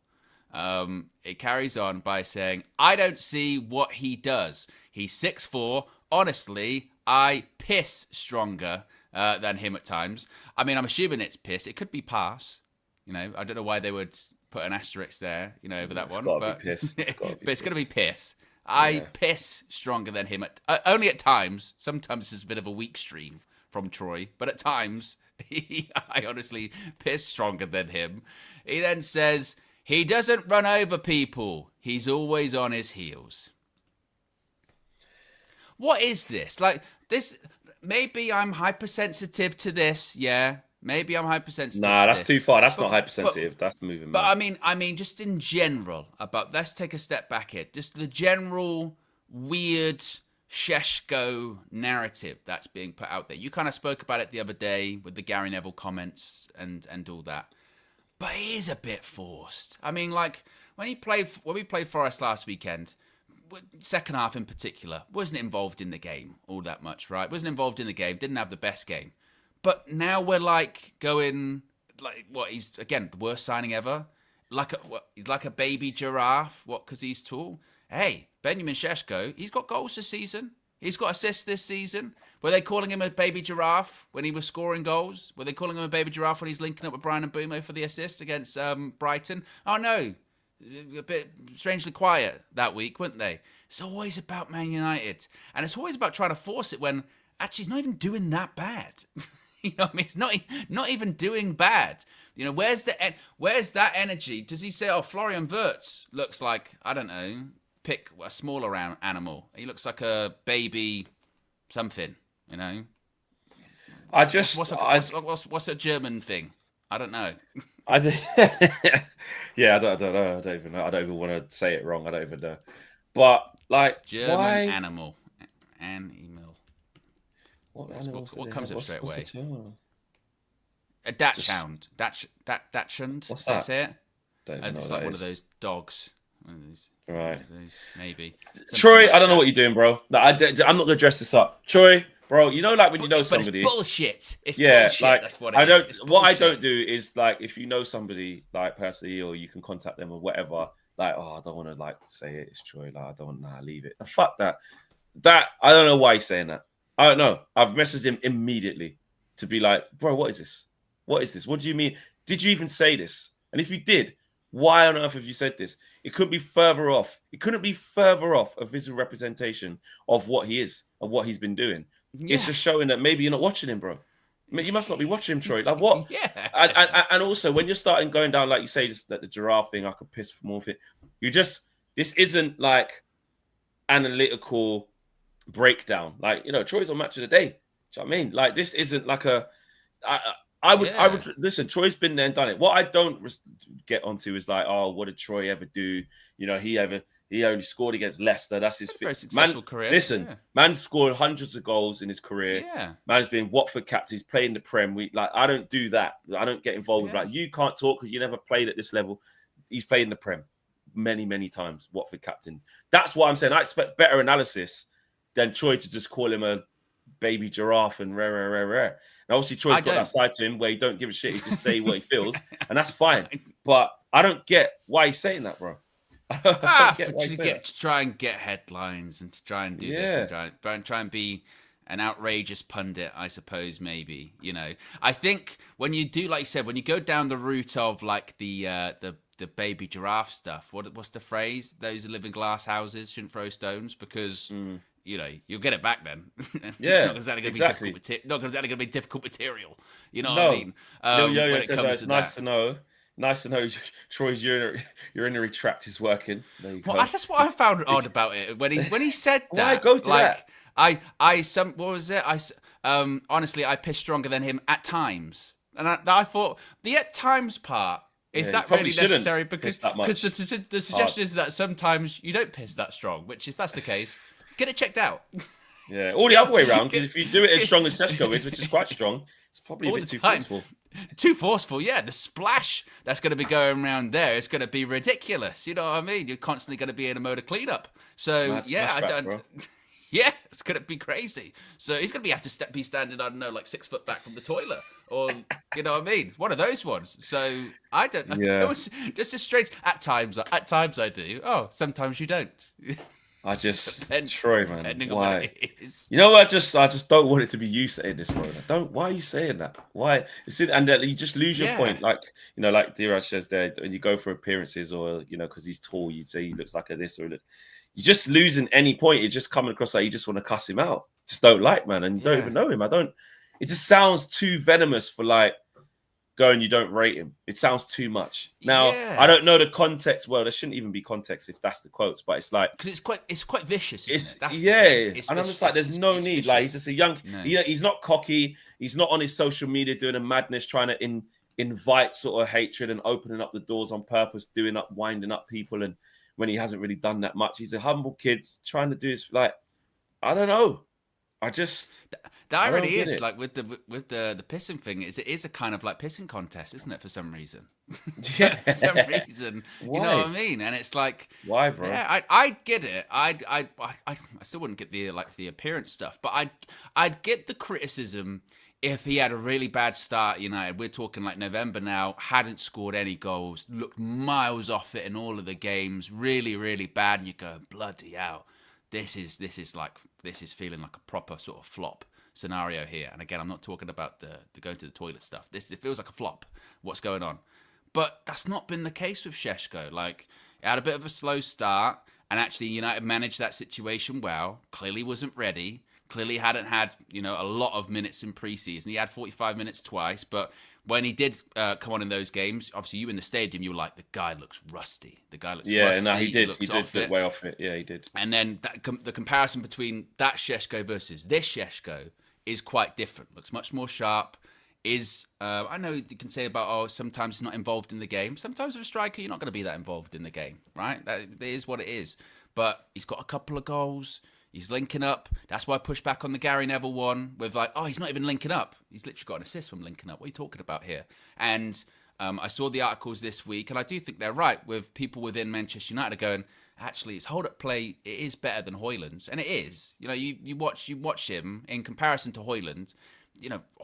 It carries on by saying, I don't see what he does. He's 6'4". Honestly, I piss stronger than him at times. I mean, I'm assuming it's piss. It could be pass. You know, I don't know why they would put an asterisk there, you know, over that one. But it's going to be piss. I piss stronger than him. Only at times. Sometimes it's a bit of a weak stream from Troy. But at times, I honestly piss stronger than him. He then says, he doesn't run over people. He's always on his heels. What is this? Like, this... Maybe I'm hypersensitive to this, yeah. Maybe I'm hypersensitive to that's this. Too far. That's not hypersensitive. That's moving. But I mean, just in general, let's take a step back here. Just the general weird Sesko narrative that's being put out there. You kind of spoke about it the other day with the Gary Neville comments and all that. But it is a bit forced. I mean, like when we played Forest last weekend, second half in particular, wasn't involved in the game all that much, right? Wasn't involved in the game, didn't have the best game. But now we're like going, like, what, he's, again, the worst signing ever? He's like a baby giraffe, because he's tall? Hey, Benjamin Sesko, he's got goals this season. He's got assists this season. Were they calling him a baby giraffe when he was scoring goals? Were they calling him a baby giraffe when he's linking up with Brian Mbeumo for the assist against Brighton? Oh, no. A bit strangely quiet that week, weren't they? It's always about Man United. And it's always about trying to force it when actually he's not even doing that bad. You know what I mean? It's not even doing bad. You know, where's that energy? Does he say, oh, Florian Wirtz looks like, I don't know, pick a smaller animal. He looks like a baby something, you know? What's a German thing? I don't know. Yeah, I don't know. I don't even know. I don't even want to say it wrong. I don't even know. But like German why... animal. What comes up straight away? A Dachshund. Dachshund. What's that? Say it? Don't even know it's what like one is. of those dogs. Right. Maybe. Something Troy, like I don't know what you're doing, bro. I'm not gonna dress this up. Troy, bro, you know, like when you know somebody. It's bullshit. It's bullshit. Like, that's what it is. What I don't do is like if you know somebody like personally, or you can contact them or whatever. Like, oh, I don't want to like say it. It's Troy. Like, I don't want to leave it. Fuck that. I don't know why he's saying that. I don't know. I've messaged him immediately to be like, bro, what is this? What is this? What do you mean? Did you even say this? And if you did, why on earth have you said this? It could be further off. It couldn't be further off a visual representation of what he is and what he's been doing. Yeah. It's just showing that maybe you're not watching him, bro. I mean, you must not be watching him, Troy. Like, what? Yeah. And also, when you're starting going down, like you say, just that the giraffe thing, I could piss for more of it. This isn't like analytical breakdown. Like, you know, Troy's on Match of the Day. Do you know what I mean? Like, this isn't like I would listen. Troy's been there and done it. What I don't get onto is like, oh, what did Troy ever do? You know, he only scored against Leicester. That's his very successful career. Listen, man scored hundreds of goals in his career. Yeah, man's been Watford captain. He's played in the Prem. I don't do that. I don't get involved with like you can't talk because you never played at this level. He's played in the Prem many times. Watford captain. That's what I'm saying. I expect better analysis than Troy to just call him a baby giraffe and rare. And obviously, Troy's got that side to him where he don't give a shit. He just say what he feels, and that's fine. But I don't get why he's saying that, bro. To try and get headlines and to try and do this and try and be an outrageous pundit, I suppose, maybe. You know, I think when you do, like you said, when you go down the route of like the baby giraffe stuff, what's the phrase? Those who live in glass houses shouldn't throw stones because... You know, you'll get it back then. Yeah, it's not exactly going to be difficult material. You know what I mean? Yo says it's nice to know Nice to know Troy's urinary tract is working. There you go. Well, that's what I found odd about it when he said that. Why go to that? What was it? Honestly, I pissed stronger than him at times, and I thought the at times part. Is that really necessary? Because the suggestion is that sometimes you don't piss that strong, which if that's the case, get it checked out. Yeah, or the other way around, because if you do it as strong as Sesko is, which is quite strong, it's probably a bit too forceful. Too forceful, yeah. The splash that's going to be going around there is going to be ridiculous. You know what I mean? You're constantly going to be in a mode of cleanup. So, I don't... Yeah, it's going to be crazy. So he's going to have to be standing, I don't know, like 6 foot back from the toilet. Or, you know what I mean? One of those ones. So, I don't know. Yeah. It was just strange. At times I do. Oh, sometimes you don't. I just... Troy, man. Depending why? on what it is. You know what? I just don't want it to be you saying this, bro. Why are you saying that? Why? And you just lose your point. Like, you know, like Diraj says there, when you go for appearances or, you know, because he's tall, you'd say he looks like a this or that. You're just losing any point. You're just coming across like you just want to cuss him out. Just don't like, man. And you don't even know him. It just sounds too venomous for like going, you don't rate him. It sounds too much. Now, I don't know the context. Well, there shouldn't even be context if that's the quotes, but it's like... Because it's quite vicious, isn't it? It's and I'm just like, there's no need. Like, he's just a young... No. He's not cocky. He's not on his social media doing a madness, trying to invite sort of hatred and opening up the doors on purpose, winding up people. And when he hasn't really done that much, he's a humble kid trying to do his... Like, I don't know. The irony is, like with the pissing thing, it is a kind of like pissing contest, isn't it? For some reason, yeah. For some reason, you know what I mean? And it's like, why, bro? Yeah, I get it. I still wouldn't get the appearance stuff, but I'd get the criticism if he had a really bad start. United, we're talking like November now, hadn't scored any goals, looked miles off it in all of the games, really, really bad, and you go, bloody hell. This is feeling like a proper sort of flop scenario here. And again, I'm not talking about the going to the toilet stuff. It feels like a flop. What's going on? But that's not been the case with Sesko. Like, it had a bit of a slow start, and actually United managed that situation well. Clearly wasn't ready. Clearly hadn't had, a lot of minutes in pre-season. He had 45 minutes twice, but when he did come on in those games, obviously you in the stadium, you were like, the guy looks rusty. The guy looks rusty. Yeah, no, he did. He did look way off it. Yeah, he did. And then the comparison between that Sesko versus this Sesko is quite different. Looks much more sharp. I know you can say about, sometimes he's not involved in the game. Sometimes with a striker, you're not going to be that involved in the game, right? That is what it is. But he's got a couple of goals. He's linking up. That's why I pushed back on the Gary Neville one with like, he's not even linking up. He's literally got an assist from linking up. What are you talking about here? And I saw the articles this week, and I do think they're right with people within Manchester United going, actually, his hold-up play, it is better than Højlund's. And it is. You watch him in comparison to Højlund.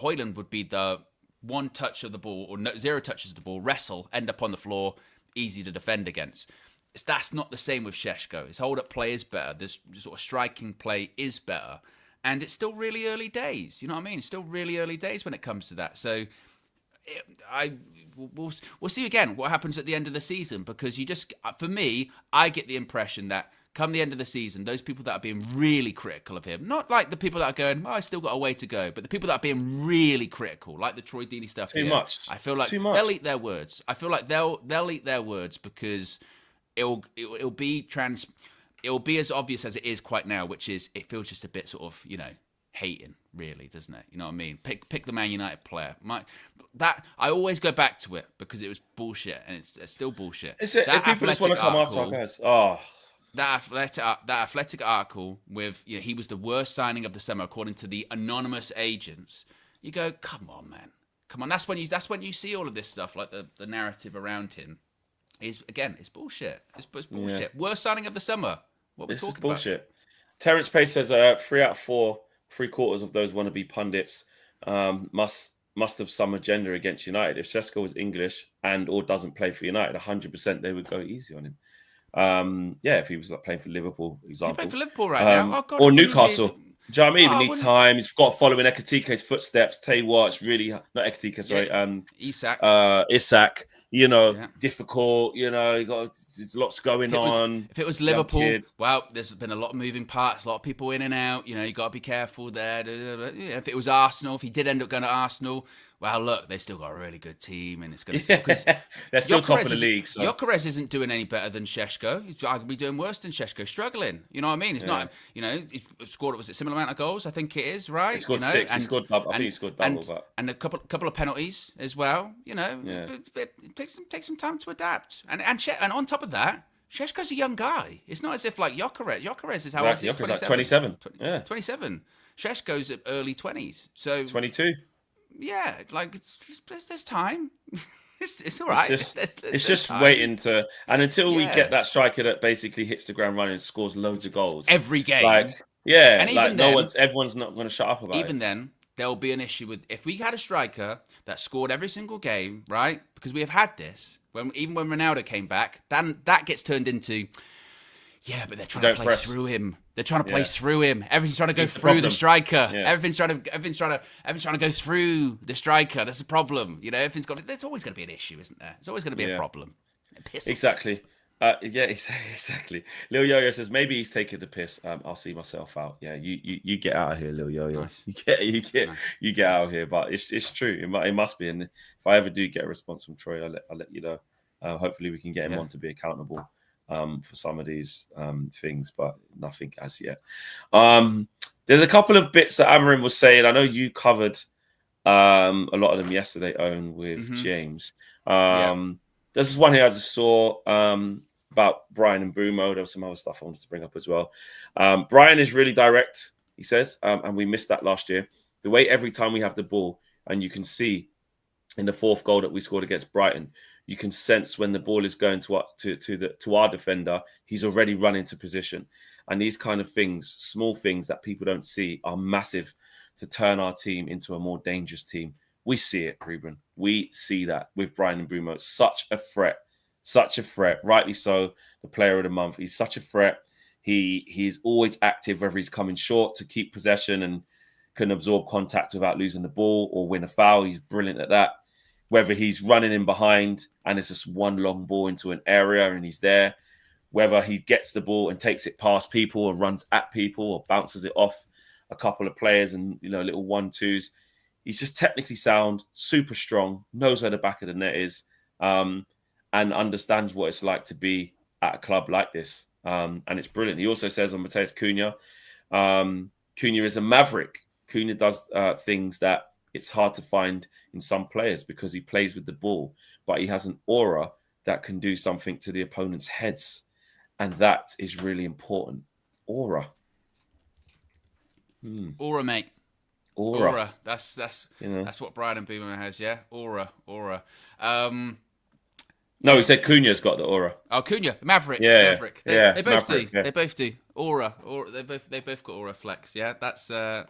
Højlund would be the one touch of the ball or zero touches of the ball, wrestle, end up on the floor, easy to defend against. That's not the same with Sesko. His hold-up play is better. This sort of striking play is better. And it's still really early days. You know what I mean? It's still really early days when it comes to that. So we'll see again what happens at the end of the season, because for me, I get the impression that come the end of the season, those people that are being really critical of him, not like the people that are going, I still got a way to go, but the people that are being really critical, like the Troy Deeney stuff. Too much. I feel like they'll eat their words. I feel like they'll eat their words because it'll be as obvious as it is quite now, which is it feels just a bit sort of, hating, really, doesn't it? You know what I mean? Pick the Man United player. I always go back to it because it was bullshit, and it's still bullshit. If people just want to come after our guys. That Athletic article with he was the worst signing of the summer according to the anonymous agents. You go, come on, man, come on. That's when you see all of this stuff, like the narrative around him. It's bullshit. It's bullshit. Yeah. Worst signing of the summer. What we're talking about? This is bullshit. Terence Pace says 3 out of 4, 3/4 of those wannabe pundits must have some agenda against United. If Sesko was English or doesn't play for United, 100% they would go easy on him. If he was like playing for Liverpool, example. He played for Liverpool right now. Oh, God, or Newcastle. Do you know what I mean? He needs time. He's got following Ekatike's footsteps. Tell you what, it's really not Ekatike, sorry. Isak. Difficult. There's lots going on. If it was Liverpool, there's been a lot of moving parts, a lot of people in and out. You got to be careful there. If it was Arsenal, if he did end up going to Arsenal, well, look, they still got a really good team, and it's going to. They're still top of the league. So. Gyökeres isn't doing any better than Sesko. He's arguably doing worse than Sesko. Struggling. You know what I mean? It's not. You know, he scored. Was it similar amount of goals? I think it is. Right. He scored 6. I think he scored double. And a couple of penalties as well. You know, it takes some time to adapt. And on top of that, Sesko's a young guy. It's not as if like Gyökeres is how old is he? 27. 27. Sesko's at early 20s. So 22. Yeah, like there's time. it's all right. It's just waiting to, and until we get that striker that basically hits the ground running and scores loads of goals every game. And even then, everyone's not going to shut up about it. Even then, there'll be an issue with if we had a striker that scored every single game, right? Because we have had this even when Ronaldo came back, then that gets turned into. Yeah, but they're trying to play through him. They're trying to play through him. Everything's trying to go through the striker. Yeah. Everything's trying to go through the striker. That's the problem. You know, there's always going to be an issue, isn't there? There's always going to be a problem. Exactly. Exactly. Lil Yo-Yo says maybe he's taking the piss. I'll see myself out. Yeah, you get out of here, Lil Yo-Yo. Nice. You get out of here. But it's true. It must be. And if I ever do get a response from Troy, I'll let you know. Hopefully we can get him on to be accountable. For some of these things, but nothing as yet. There's a couple of bits that Amorim was saying. I know you covered a lot of them yesterday, Owen, with James. There's this one here I just saw about Brian and Bumo. There was some other stuff I wanted to bring up as well. Brian is really direct, he says, and we missed that last year. The way every time we have the ball, and you can see in the 4th goal that we scored against Brighton, you can sense when the ball is going to our defender, he's already run into position. And these kind of things, small things that people don't see, are massive to turn our team into a more dangerous team. We see it, Ruben. We see that with Brian Mbeumo. Such a threat. Rightly so. The player of the month. He's such a threat. He's always active, whether he's coming short to keep possession and can absorb contact without losing the ball or win a foul. He's brilliant at that. Whether he's running in behind and it's just one long ball into an area and he's there, whether he gets the ball and takes it past people or runs at people or bounces it off a couple of players and, little 1-2s. He's just technically sound, super strong, knows where the back of the net is, and understands what it's like to be at a club like this. And it's brilliant. He also says on Mateus Cunha, Cunha is a maverick. Cunha does things that it's hard to find in some players because he plays with the ball, but he has an aura that can do something to the opponent's heads. And that is really important. Aura. Aura, mate. Aura. That's what Brian Mbeumo has, yeah? Aura. No, he said Cunha's got the aura. Oh, Cunha, Maverick. Yeah, Maverick. They both Maverick, do. Yeah. They both do. Aura. They both got aura flex. Yeah, that's our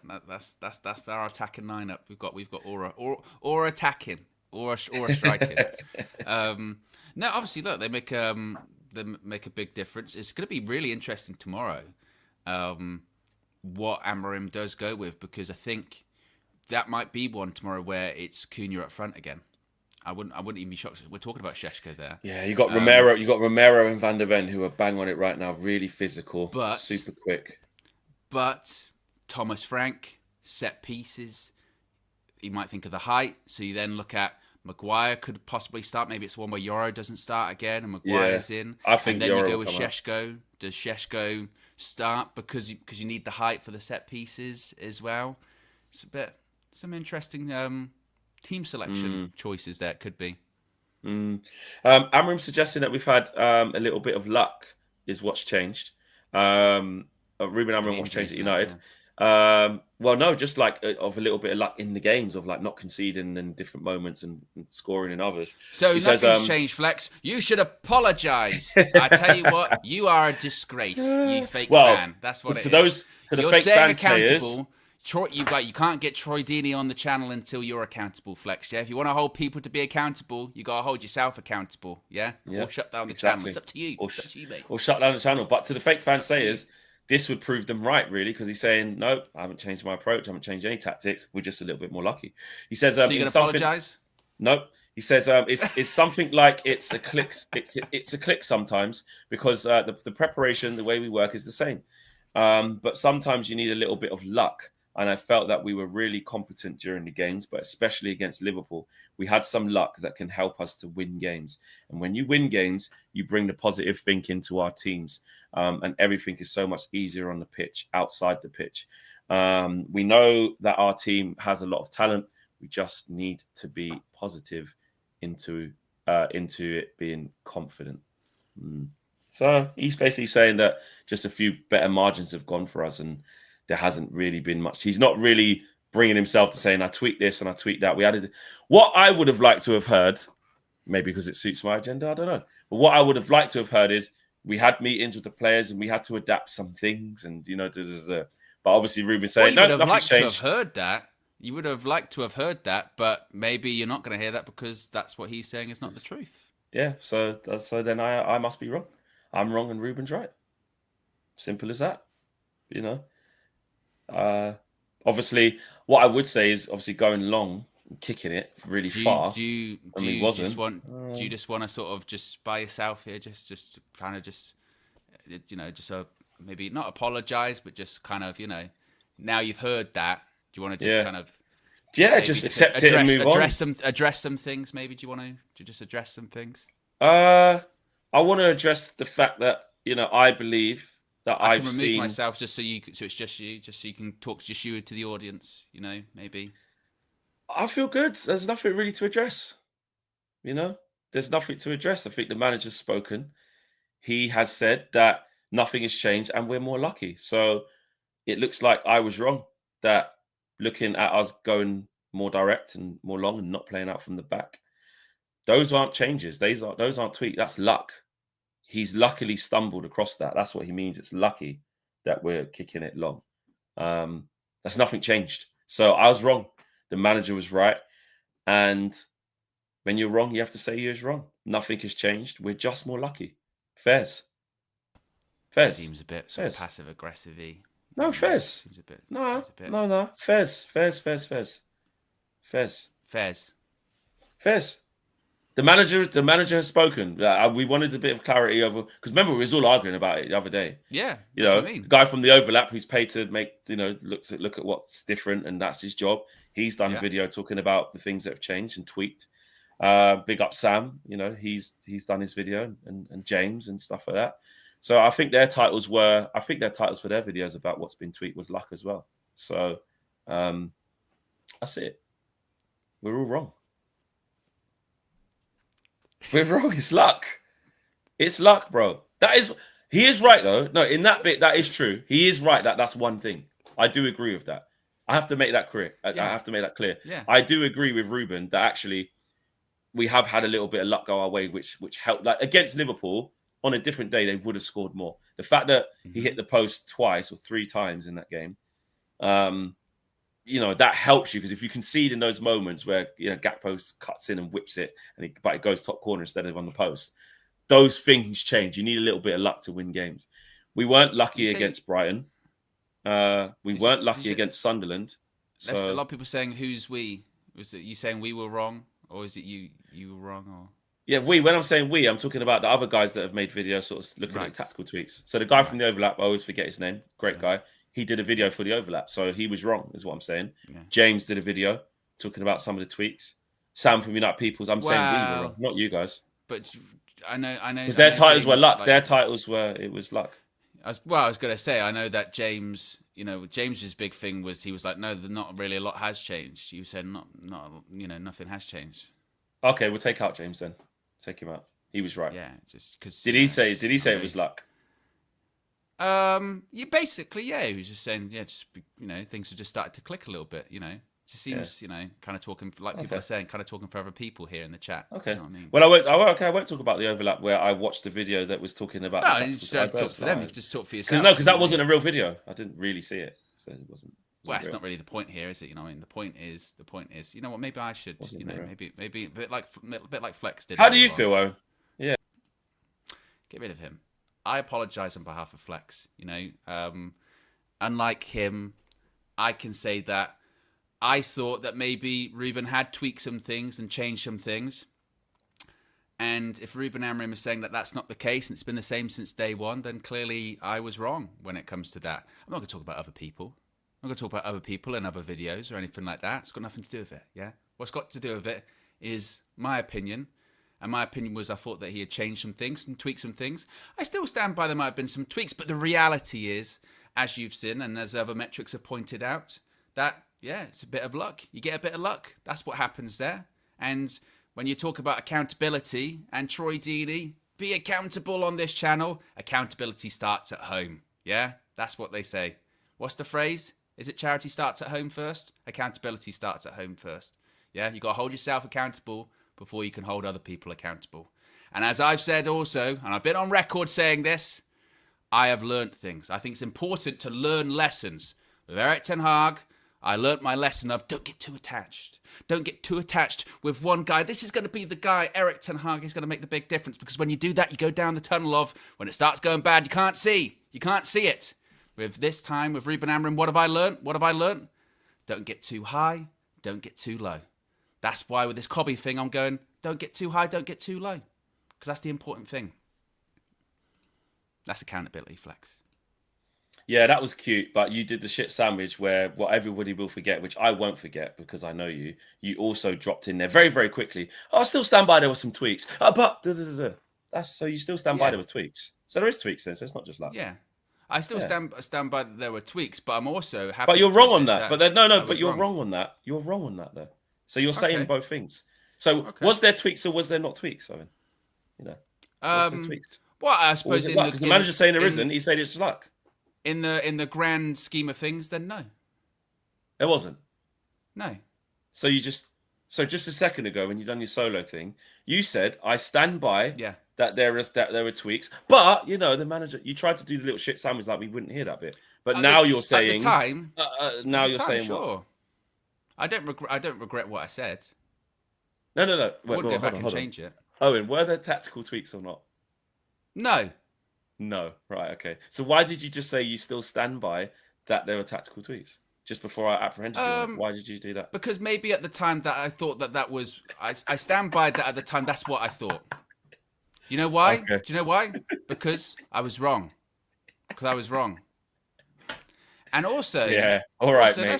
attacking lineup. We've got aura. Aura attacking. Aura striking. No, obviously, look, they make a big difference. It's going to be really interesting tomorrow. What Amorim does go with, because I think that might be one tomorrow where it's Cunha up front again. I wouldn't even be shocked. We're talking about Sesko there. Yeah, you got Romero. You got Romero and Van der Ven who are bang on it right now. Really physical, but super quick. But Thomas Frank, set pieces. You might think of the height. So you then look at Maguire could possibly start. Maybe it's one where Yoro doesn't start again and Maguire's in. I think and then Yoro you go with Sesko. Does Sesko start because you need the height for the set pieces as well? It's a bit some interesting. Team selection choices there could be. Amorim suggesting that we've had a little bit of luck is what's changed. Ruben Amorim what's changed at United. Yeah. Well, no, just like of a little bit of luck in the games of like not conceding in different moments and scoring in others. So nothing's changed, Flex. You should apologise. I tell you what, you are a disgrace, you fake fan. That's what it is. To the fake fan sayers. Troy, you can't get Troy Deeney on the channel until you're accountable, Flex. Yeah, if you want to hold people to be accountable, you gotta hold yourself accountable. Yeah, or shut down the channel. It's up to you. It's up to you, mate. Or shut down the channel. But to the fake fan sayers, this would prove them right, really, because he's saying, no, I haven't changed my approach. I haven't changed any tactics. We're just a little bit more lucky. He says, so you're gonna apologise? No. He says it's something like it's a click. It's a click sometimes because the preparation, the way we work is the same. But sometimes you need a little bit of luck. and I felt that we were really competent during the games, but especially against Liverpool, we had some luck that can help us to win games. And when you win games, you bring the positive thinking to our teams, and everything is so much easier on the pitch, outside the pitch. We know that our team has a lot of talent. We just need to be positive into it being confident. So he's basically saying that just a few better margins have gone for us, and there hasn't really been much. He's not really bringing himself to saying, I tweet this and I tweet that. We added what I would have liked to have heard, maybe because it suits my agenda, I don't know. But what I would have liked to have heard is we had meetings with the players and we had to adapt some things, and but obviously Ruben saying, well, no, nothing's changed. To have heard that. You would have liked to have heard that, but maybe you're not going to hear that because that's what he's saying is not the truth. Yeah, so then I must be wrong. I'm wrong and Ruben's right. Simple as that. Obviously, what I would say is obviously going long and kicking it really far. Do you just want to sort of just by yourself here, just kind of just maybe not apologize, but just kind of now you've heard that. Do you want to just kind of just accept it and move on? Address some things. Maybe do you want to just address some things? I want to address the fact that I believe that I can remove myself just so it's just you, just so you can talk just you to the audience. Maybe. I feel good. There's nothing really to address. There's nothing to address. I think the manager's spoken. He has said that nothing has changed and we're more lucky. So it looks like I was wrong. That looking at us going more direct and more long and not playing out from the back, those aren't changes. Those aren't tweaks. That's luck. He's luckily stumbled across that. That's what he means. It's lucky that we're kicking it long. That's nothing changed. So I was wrong. The manager was right. And when you're wrong, you have to say you was wrong. Nothing has changed. We're just more lucky. Fairs. Seems a bit sort of passive aggressive-y. No, Fairs. Seems a bit. No. Fairs. The manager has spoken. We wanted a bit of clarity over, because remember we was all arguing about it the other day. Yeah, that's what I mean. The guy from the overlap who's paid to make look at what's different, and that's his job. He's done a video talking about the things that have changed and tweaked. Big up Sam. He's done his video, and James and stuff like that. So I think their titles for their videos about what's been tweaked was luck as well. So that's it. We're all wrong. We're wrong. It's luck. It's luck, bro. He is right though. No, in that bit, that is true. He is right. That's one thing. I do agree with that. I have to make that clear. I have to make that clear. Yeah. I do agree with Ruben that actually we have had a little bit of luck go our way, which helped. Like against Liverpool, on a different day, they would have scored more. The fact that he hit the post twice or three times in that game, that helps you, because if you concede in those moments where Gakpo cuts in and whips it, but it goes top corner instead of on the post, those things change. You need a little bit of luck to win games. We weren't lucky against Brighton. We weren't lucky against Sunderland. There's a lot of people saying, "Who's we?" Was it you saying we were wrong, or is it you were wrong? Or yeah, when I'm saying we, I'm talking about the other guys that have made videos sort of looking at tactical tweaks. So the guy from the overlap, I always forget his name. Great guy. He did a video for the overlap, so he was wrong, is what I'm saying. Yeah. James did a video talking about some of the tweaks. Sam from United Peoples, I'm saying we were wrong, not you guys. But I know because their titles were luck. Their titles were luck. I was going to say, I know that James, James's big thing was he was like, no, not really a lot has changed. You said nothing has changed. Okay, we'll take out James then. Take him out. He was right. Yeah, just because. Did he say it was luck? Yeah, basically, yeah. He was just saying, things have just started to click a little bit. It just seems, kind of talking like people are saying, kind of talking for other people here in the chat. Okay. You know what I mean? Well, I won't talk about the overlap where I watched the video that was talking about. No, you just have to talk for them. You can just talk for yourself. Because that wasn't a real video. I didn't really see it, so it wasn't. Well, it's not really the point here, is it? The point is, you know what? Maybe I should, maybe a bit like Flex did. How do you feel, Owen? Yeah. Get rid of him. I apologize on behalf of Flex. Unlike him, I can say that I thought that maybe Ruben had tweaked some things and changed some things. And if Ruben Amorim is saying that that's not the case and it's been the same since day one, then clearly I was wrong when it comes to that. I'm not going to talk about other people. I'm going to talk about other people and other videos or anything like that. It's got nothing to do with it, yeah? What's got to do with it is my opinion. And my opinion was I thought that he had changed some things and tweaked some things. I still stand by there might have been some tweaks, but the reality is, as you've seen and as other metrics have pointed out, that, yeah, it's a bit of luck. You get a bit of luck. That's what happens there. And when you talk about accountability and Troy Deeney, be accountable on this channel, accountability starts at home. Yeah, that's what they say. What's the phrase? Is it charity starts at home first? Accountability starts at home first. Yeah, you got to hold yourself accountable before you can hold other people accountable. And as I've said also, and I've been on record saying this, I have learnt things. I think it's important to learn lessons. With Erik ten Hag, I learnt my lesson of don't get too attached. Don't get too attached with one guy. This is going to be the guy, Erik ten Hag, is going to make the big difference, because when you do that, you go down the tunnel of when it starts going bad, you can't see. You can't see it. With this time, with Ruben Amorim, what have I learnt? What have I learnt? Don't get too high. Don't get too low. That's why with this Cobby thing, I'm going, don't get too high, don't get too low. Because that's the important thing. That's accountability, Flex. Yeah, that was cute, but you did the shit sandwich where what everybody will forget, which I won't forget because I know you. You also dropped in there very, very quickly. Oh, I still stand by there were some tweaks. But that's so you still stand by there were tweaks. So there is tweaks then, so it's not just luck. Yeah. I still stand by that there were tweaks, but I'm also happy. But you're wrong on that. But then, no, but you're wrong. wrong on that. You're wrong on that though. So you're saying both things. So was there tweaks or was there not tweaks? I mean, you know, was there tweaks? Well, I suppose because the manager's saying there isn't. He said it's luck. In the grand scheme of things, then no. There wasn't. No. So just a second ago when you done your solo thing, you said I stand by that there were tweaks, but you know the manager. You tried to do the little shit sandwich like we wouldn't hear that bit, but now you're saying at the time. Now you're saying sure. what? I don't regret what I said. No. I wouldn't go back and change it. Owen, were there tactical tweaks or not? No. No. Right. Okay. So why did you just say you still stand by that there were tactical tweaks just before I apprehended you? Why did you do that? Because maybe at the time that I thought that was I stand by that at the time. That's what I thought. You know why? Okay. Do you know why? Because I was wrong. Because I was wrong. And also, all right, also, mate.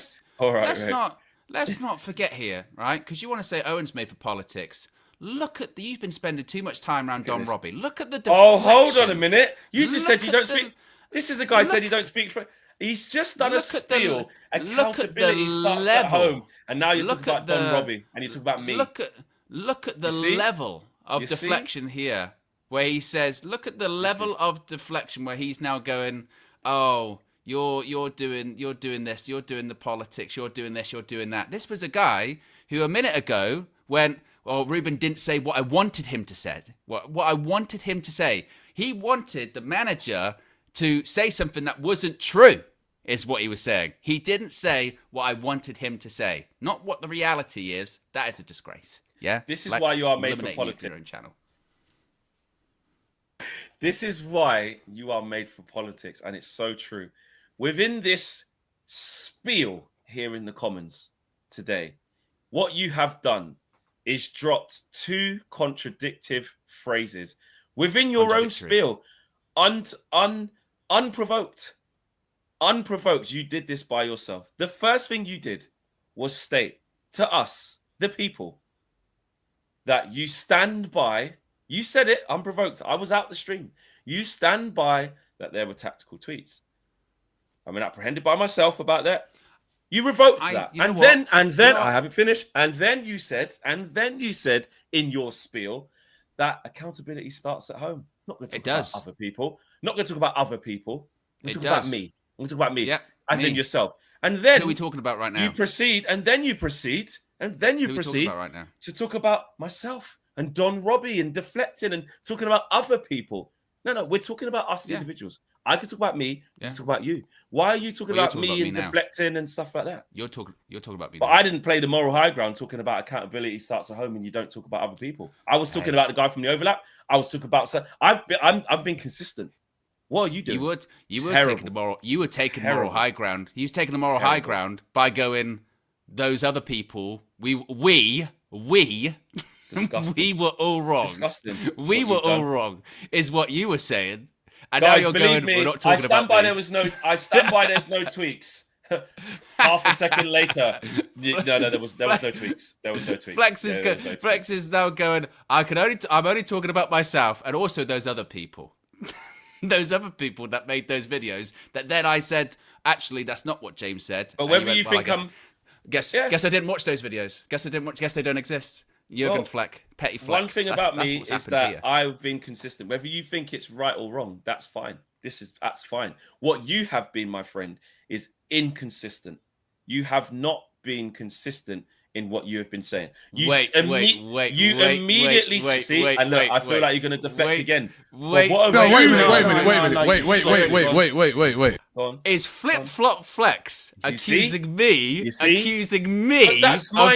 Let's not forget here, right? Because you want to say Owen's made for politics. Look at you've been spending too much time around Don Robbie. Look at the deflection. Oh, hold on a minute. You just said you don't speak. This is the guy said he don't speak for. He's just done a spiel. Accountability starts at home, and now you talk about Don Robbie, and you talk about me. Look at the level of deflection here, where he says, "Look at the level of deflection," where he's now going, "Oh, you're doing this, you're doing the politics, you're doing this, you're doing that." This was a guy who a minute ago went, "Well, Ruben didn't say what I wanted him to say." What I wanted him to say. He wanted the manager to say something that wasn't true, is what he was saying. He didn't say what I wanted him to say. Not what the reality is. That is a disgrace. Yeah? This is why you are made for politics. Your own channel. This is why you are made for politics, and it's so true. Within this spiel here in the Commons today, what you have done is dropped two contradictive phrases within your own spiel. Unprovoked. You did this by yourself. The first thing you did was state to us, the people, that you stand by. You said it unprovoked. I was out the stream. You stand by that there were tactical tweets. I've been apprehended by myself about that. You revoked that. And then I haven't finished. And then you said in your spiel that accountability starts at home. Not going to talk about other people. Not going to talk about other people. We're talking about me. We're talking about me. Yep, as in yourself. And then who are we talking about right now? You proceed right now? To talk about myself and Don Robbie and deflecting and talking about other people. No, we're talking about us, the individuals. I could talk about me. You can talk about you. Why are you talking about me and deflecting and stuff like that? You're talking about me. But I didn't play the moral high ground talking about accountability starts at home and you don't talk about other people. I was talking about the guy from the overlap. I was talking about. I've been consistent. What are you doing? You were taking the moral high ground. He was taking the moral high ground by going, those other people. We were all wrong. Disgusting. We were all wrong, is what you were saying. And guys, now you're believe going, me, we're not talking I stand about by me. I stand by there's no tweaks. Half a second later, no, there was no tweaks. There was no tweaks. Flex is now going. I'm only talking about myself and also those other people, those other people that made those videos. That then I said, actually, that's not what James said. But whether you think guess I didn't watch those videos. Guess I didn't watch. Guess they don't exist. Jurgen Fleck, petty Fleck. One thing about me is that I've been consistent. Whether you think it's right or wrong, that's fine. That's fine. What you have been, my friend, is inconsistent. You have not been consistent in what you have been saying. I feel like you're going to deflect again. Wait a minute. Is Flip Flop Flex accusing me of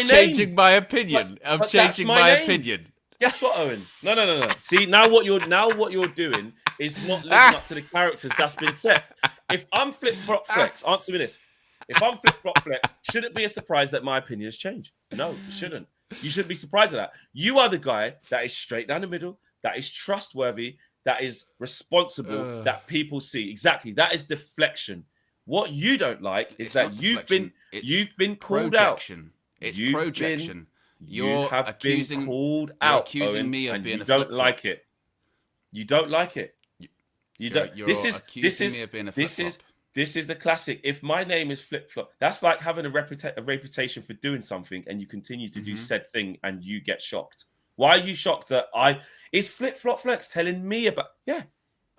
changing my opinion? Of changing my opinion. Guess what, Owen? No. See, now what you're doing is not living up to the characters that's been set. If I'm Flip Flop Flex, answer me this. If I'm Flip Flop Flex, should it be a surprise that my opinion has changed? No, it shouldn't. You shouldn't be surprised at that. You are the guy that is straight down the middle, that is trustworthy, that is responsible, that people see. Exactly. That is deflection. What you don't like is that you've been called out. It's projection. You have been called out, accusing Owen, me of and being you a don't like it. You don't like it. You don't. This is the classic. If my name is Flip Flop, that's like having a reputation for doing something and you continue to do said thing and you get shocked. Why are you shocked that is Flip Flop Flex telling me about? Yeah.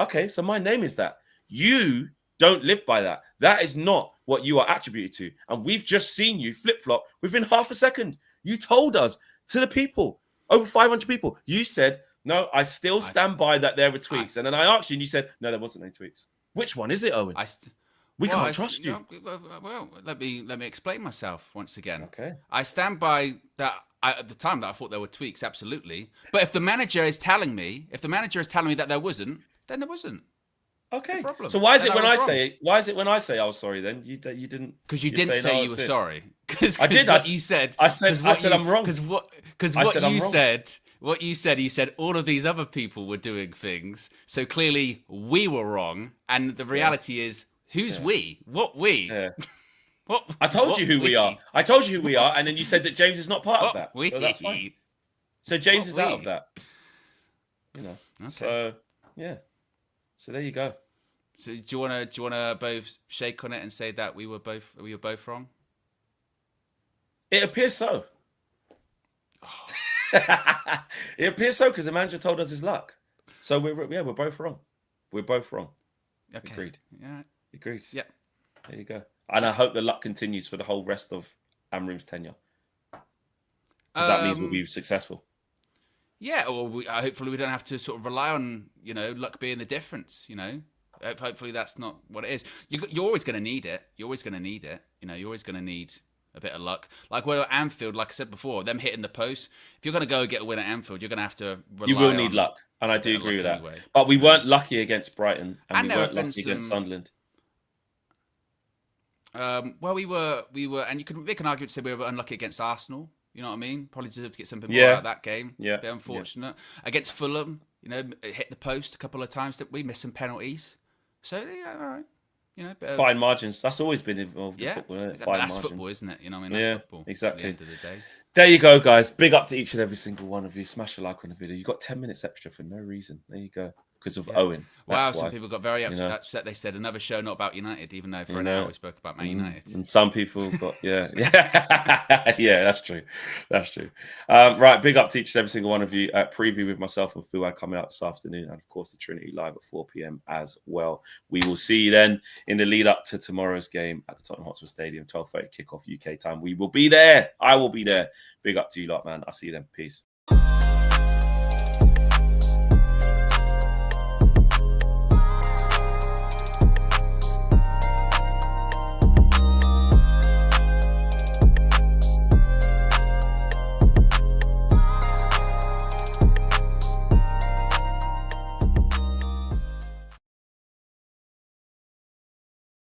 Okay. So my name is that. You don't live by that. That is not what you are attributed to. And we've just seen you flip flop within half a second. You told us to the people, over 500 people. You said, no, I still stand by that there were tweaks. And then I asked you and you said, no, there wasn't any tweaks. Which one is it, Owen? We can't trust you. Well, let me explain myself once again. Okay. I stand by that. At the time that I thought there were tweaks, absolutely. But if the manager is telling me that there wasn't, then there wasn't. Okay. No problem. So why is it when I say I was sorry then? You didn't. Because you didn't say you were sorry. I did. You said. I said I'm wrong. Because what you said all of these other people were doing things, so clearly we were wrong. And the reality is, who's we? What we? Yeah. I told you who we are. I told you who we are, and then you said that James is not part of that. So that's fine. So James is out of that. You know. Okay. So yeah. So there you go. So do you wanna both shake on it and say that we were both wrong? It appears so. It appears so because the manager told us his luck. So we're both wrong. We're both wrong. Okay. Agreed. Yeah. Agreed. Yeah. There you go. And I hope the luck continues for the whole rest of Amorim's tenure. Because that means we'll be successful. Yeah, or hopefully we don't have to sort of rely on, luck being the difference, Hopefully that's not what it is. You're always going to need it. You're always going to need it. You're always going to need a bit of luck. Like at Anfield, like I said before, them hitting the post. If you're going to go get a win at Anfield, you're going to have to rely on... You will need luck, and I do agree with that. Anyway. But we weren't lucky against Brighton, and we weren't lucky against Sunderland. Well, we were, and you can make an argument to say we were unlucky against Arsenal. You know what I mean? Probably deserved to get something more out of that game. Yeah. A bit unfortunate. Yeah. Against Fulham, it hit the post a couple of times. That we missed some penalties. So, yeah, all right. Fine margins. That's always been involved in football, isn't it? Fine that's margins. football, isn't it? That's football. Exactly. At the end of the day. There you go, guys. Big up to each and every single one of you. Smash a like on the video. You got 10 minutes extra for no reason. There you go. Because of Owen. Wow, some people got very upset. They said another show not about United, even though for an hour we spoke about Man United. And some people got, yeah, that's true. That's true. Right, big up to each and every single one of you. Preview with myself and Fuad coming out this afternoon. And of course, the Trinity Live at 4 p.m. as well. We will see you then in the lead up to tomorrow's game at the Tottenham Hotspur Stadium, 12:30 kickoff UK time. We will be there. I will be there. Big up to you lot, man. I'll see you then. Peace.